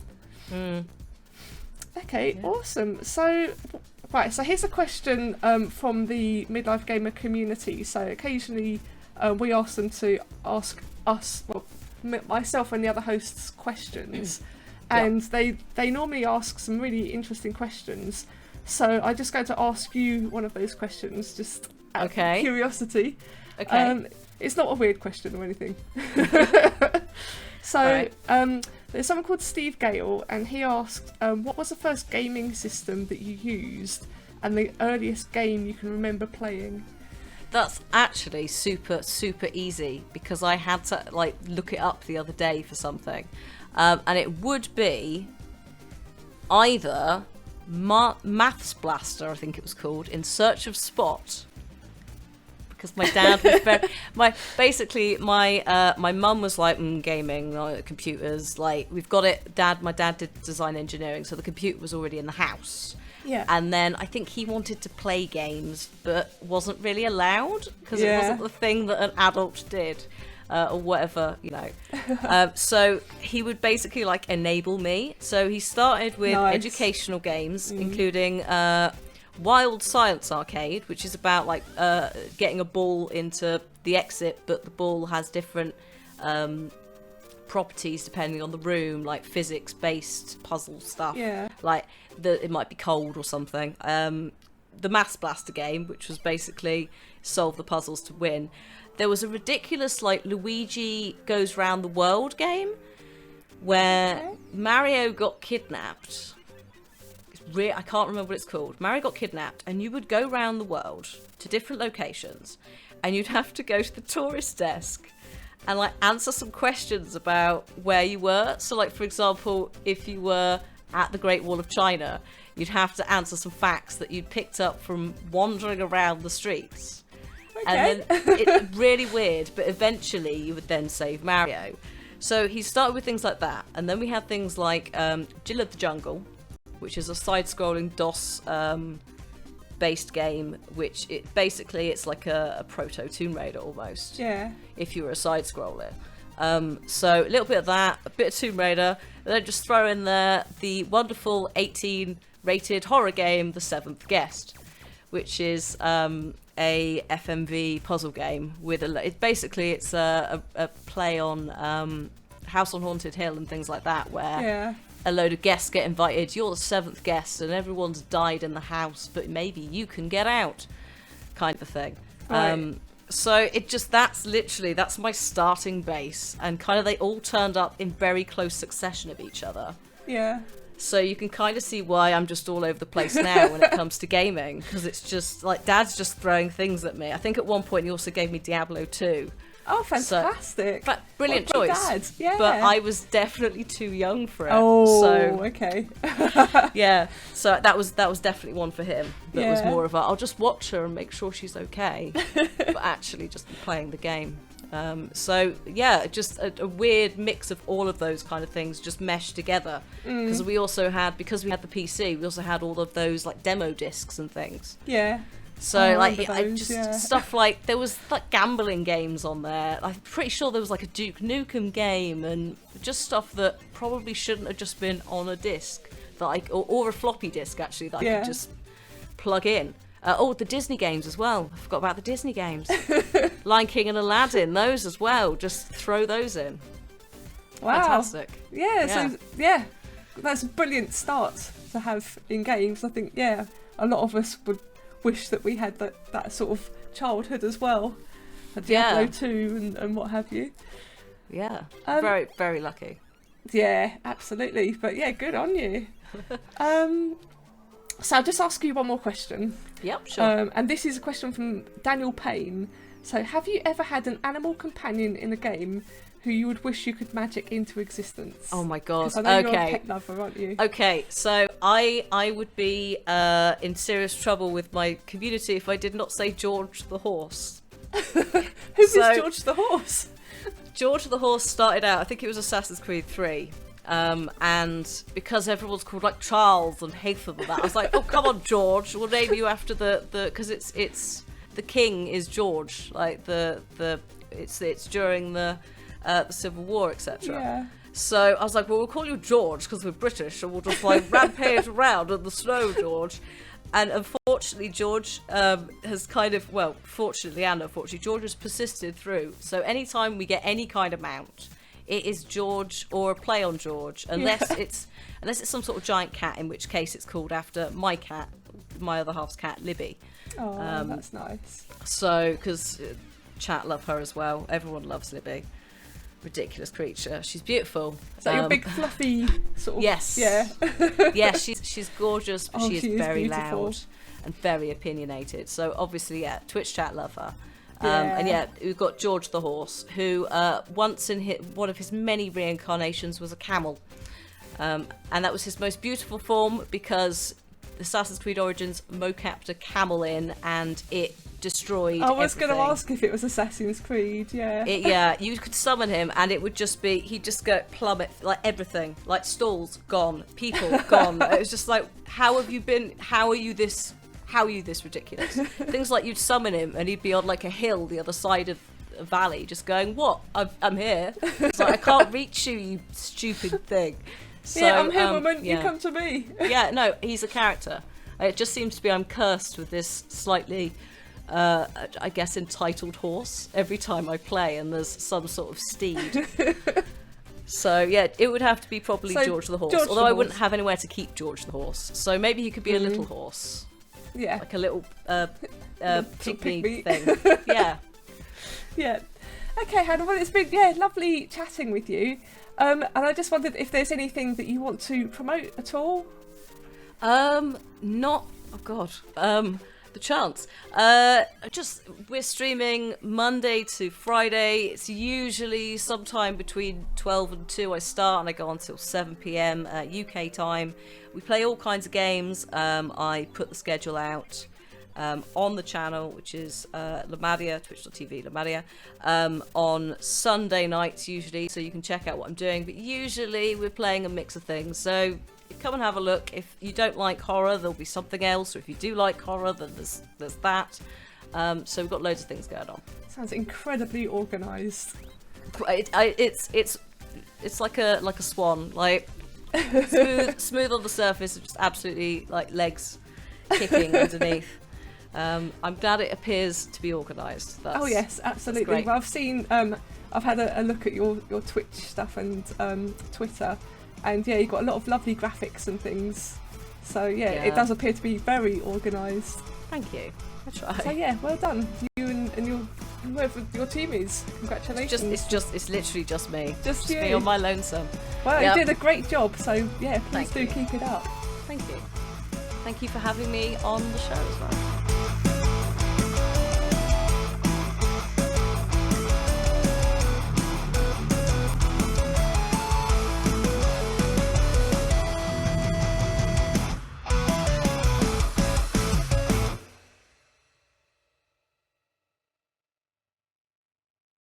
Okay, awesome. So here's a question from the Midlife Gamer community. So occasionally we ask them to ask us, myself and the other hosts, questions, and they normally ask some really interesting questions. So I'm just going to ask you one of those questions, just out of curiosity. Okay. It's not a weird question or anything. So there's someone called Steve Gale, and he asked, what was the first gaming system that you used, and the earliest game you can remember playing? That's actually super easy, because I had to like look it up the other day for something, and it would be either Maths Blaster, I think it was called, In Search of Spot, because my dad was my mum was like, gaming, computers, like, we've got it. My dad did design engineering, so the computer was already in the house. Yeah. And then I think he wanted to play games, but wasn't really allowed, because it wasn't the thing that an adult did, or whatever, so he would basically like enable me. So he started with educational games, including Wild Science Arcade, which is about like getting a ball into the exit, but the ball has different properties depending on the room, like physics-based puzzle stuff. Like it might be cold or something. The Maths Blaster game, which was basically solve the puzzles to win. There was a ridiculous like Luigi Goes Round the World game where Mario got kidnapped. It's I can't remember what it's called. Mary Got Kidnapped, and you would go around the world to different locations, and you'd have to go to the tourist desk and like answer some questions about where you were. So like, for example, if you were at the Great Wall of China, you'd have to answer some facts that you'd picked up from wandering around the streets. Okay. And then it's really weird, but eventually you would then save Mario. So he started with things like that, and then we had things like Jill of the Jungle, which is a side-scrolling DOS based game, which it's like a proto Tomb Raider almost. Yeah. If you were a side-scroller. So a little bit of that, a bit of Tomb Raider, and then just throw in there the wonderful 18-rated horror game, The Seventh Guest, which is a FMV puzzle game with it's a play on House on Haunted Hill and things like that, where a load of guests get invited. You're the seventh guest, and everyone's died in the house, but maybe you can get out, kind of a thing. Right. So that's my starting base, and kind of they all turned up in very close succession of each other. Yeah. So you can kind of see why I'm just all over the place now when it comes to gaming, because it's just like Dad's just throwing things at me. I think at one point he also gave me Diablo 2. Oh, fantastic! So, brilliant what a choice. dad. Yeah. But I was definitely too young for it. Oh, so, okay. yeah. So that was definitely one for him. That was Yeah. more of a I'll just watch her and make sure she's okay, but actually just playing the game. So yeah, just a weird mix of all of those kind of things just meshed together. Because we had the PC, we also had all of those like demo discs and things. Yeah. So stuff like there was like gambling games on there. I'm pretty sure there was like a Duke Nukem game and just stuff that probably shouldn't have just been on a disc or a floppy disk actually that I could just plug in. The Disney games as well. I forgot about the Disney games. Lion King and Aladdin, those as well. Just throw those in. Wow. Fantastic. Yeah. So that's a brilliant start to have in games. I think a lot of us would wish that we had that sort of childhood as well. Diablo 2 and what have you. Yeah. Very, very lucky. Yeah, absolutely. But yeah, good on you. So I'll just ask you one more question. Yep, sure. And this is a question from Daniel Payne. So have you ever had an animal companion in a game who you would wish you could magic into existence? Oh my god. 'Cause I know you're a pet lover, aren't you? Okay, so I would be in serious trouble with my community if I did not say George the horse. Who's George the horse? George the horse started out, I think it was Assassin's Creed 3. And because everyone's called like Charles and Haywood and that, I was like, oh come on George, we'll name you after the because it's the king is George, like it's during the Civil War, etc. Yeah. So I was like, well, we'll call you George because we're British, and we'll just like rampage around in the snow, George. And unfortunately, George has fortunately and unfortunately, George has persisted through. So anytime we get any kind of mount, it is George or a play on George, unless it's some sort of giant cat, in which case it's called after my cat, my other half's cat, Libby. Oh, that's nice. So, because chat love her as well. Everyone loves Libby. Ridiculous creature. She's beautiful. Is that your big fluffy sort of? Yes. Yeah. Yeah, she's gorgeous, but she is very beautiful. loud and very opinionated. So obviously, Twitch chat love her. Yeah. And we've got George the horse, who once in one of his many reincarnations was a camel. And that was his most beautiful form because Assassin's Creed Origins mocapped a camel in and it destroyed I was going to everything. ask if it was Assassin's Creed, You could summon him and it would just be, he'd just go plummet, like everything, like stalls gone, people gone. It was just like, how are you this ridiculous? Things like you'd summon him and he'd be on like a hill the other side of a valley just going, what? I'm here. It's like, I can't reach you, you stupid thing. So, I'm here, woman, you come to me. Yeah, no, he's a character. It just seems to be I'm cursed with this slightly, I guess, entitled horse every time I play and there's some sort of steed. So, yeah, it would have to be probably George the horse. Although I wouldn't have anywhere to keep George the horse. So maybe he could be a little horse. Yeah. Like a little pygmy pygmy thing. Yeah. Yeah. Okay, Hannah, well, it's been lovely chatting with you. And I just wondered if there's anything that you want to promote at all. Not. Oh God. The chance. We're streaming Monday to Friday. It's usually sometime between 12 and 2 I start, and I go on till 7 p.m. UK time. We play all kinds of games. I put the schedule out on the channel, which is Lamadia, twitch.tv Lamadia, on Sunday nights usually, so you can check out what I'm doing. But usually we're playing a mix of things, so come and have a look. If you don't like horror, there'll be something else, or if you do like horror, then there's that. So we've got loads of things going on. Sounds incredibly organised. It's like a swan, like smooth on the surface, just absolutely like legs kicking underneath. I'm glad it appears to be organised. Oh yes, absolutely. Well, I've seen, I've had a look at your Twitch stuff and Twitter, and yeah, you've got a lot of lovely graphics and things. So yeah, it does appear to be very organised. Thank you. I try. So yeah, well done, you and whoever your team is. Congratulations. It's literally just me. Just you. Me on my lonesome. Well, you did a great job. So yeah, please do keep it up. Thank you. Thank you for having me on the show as well.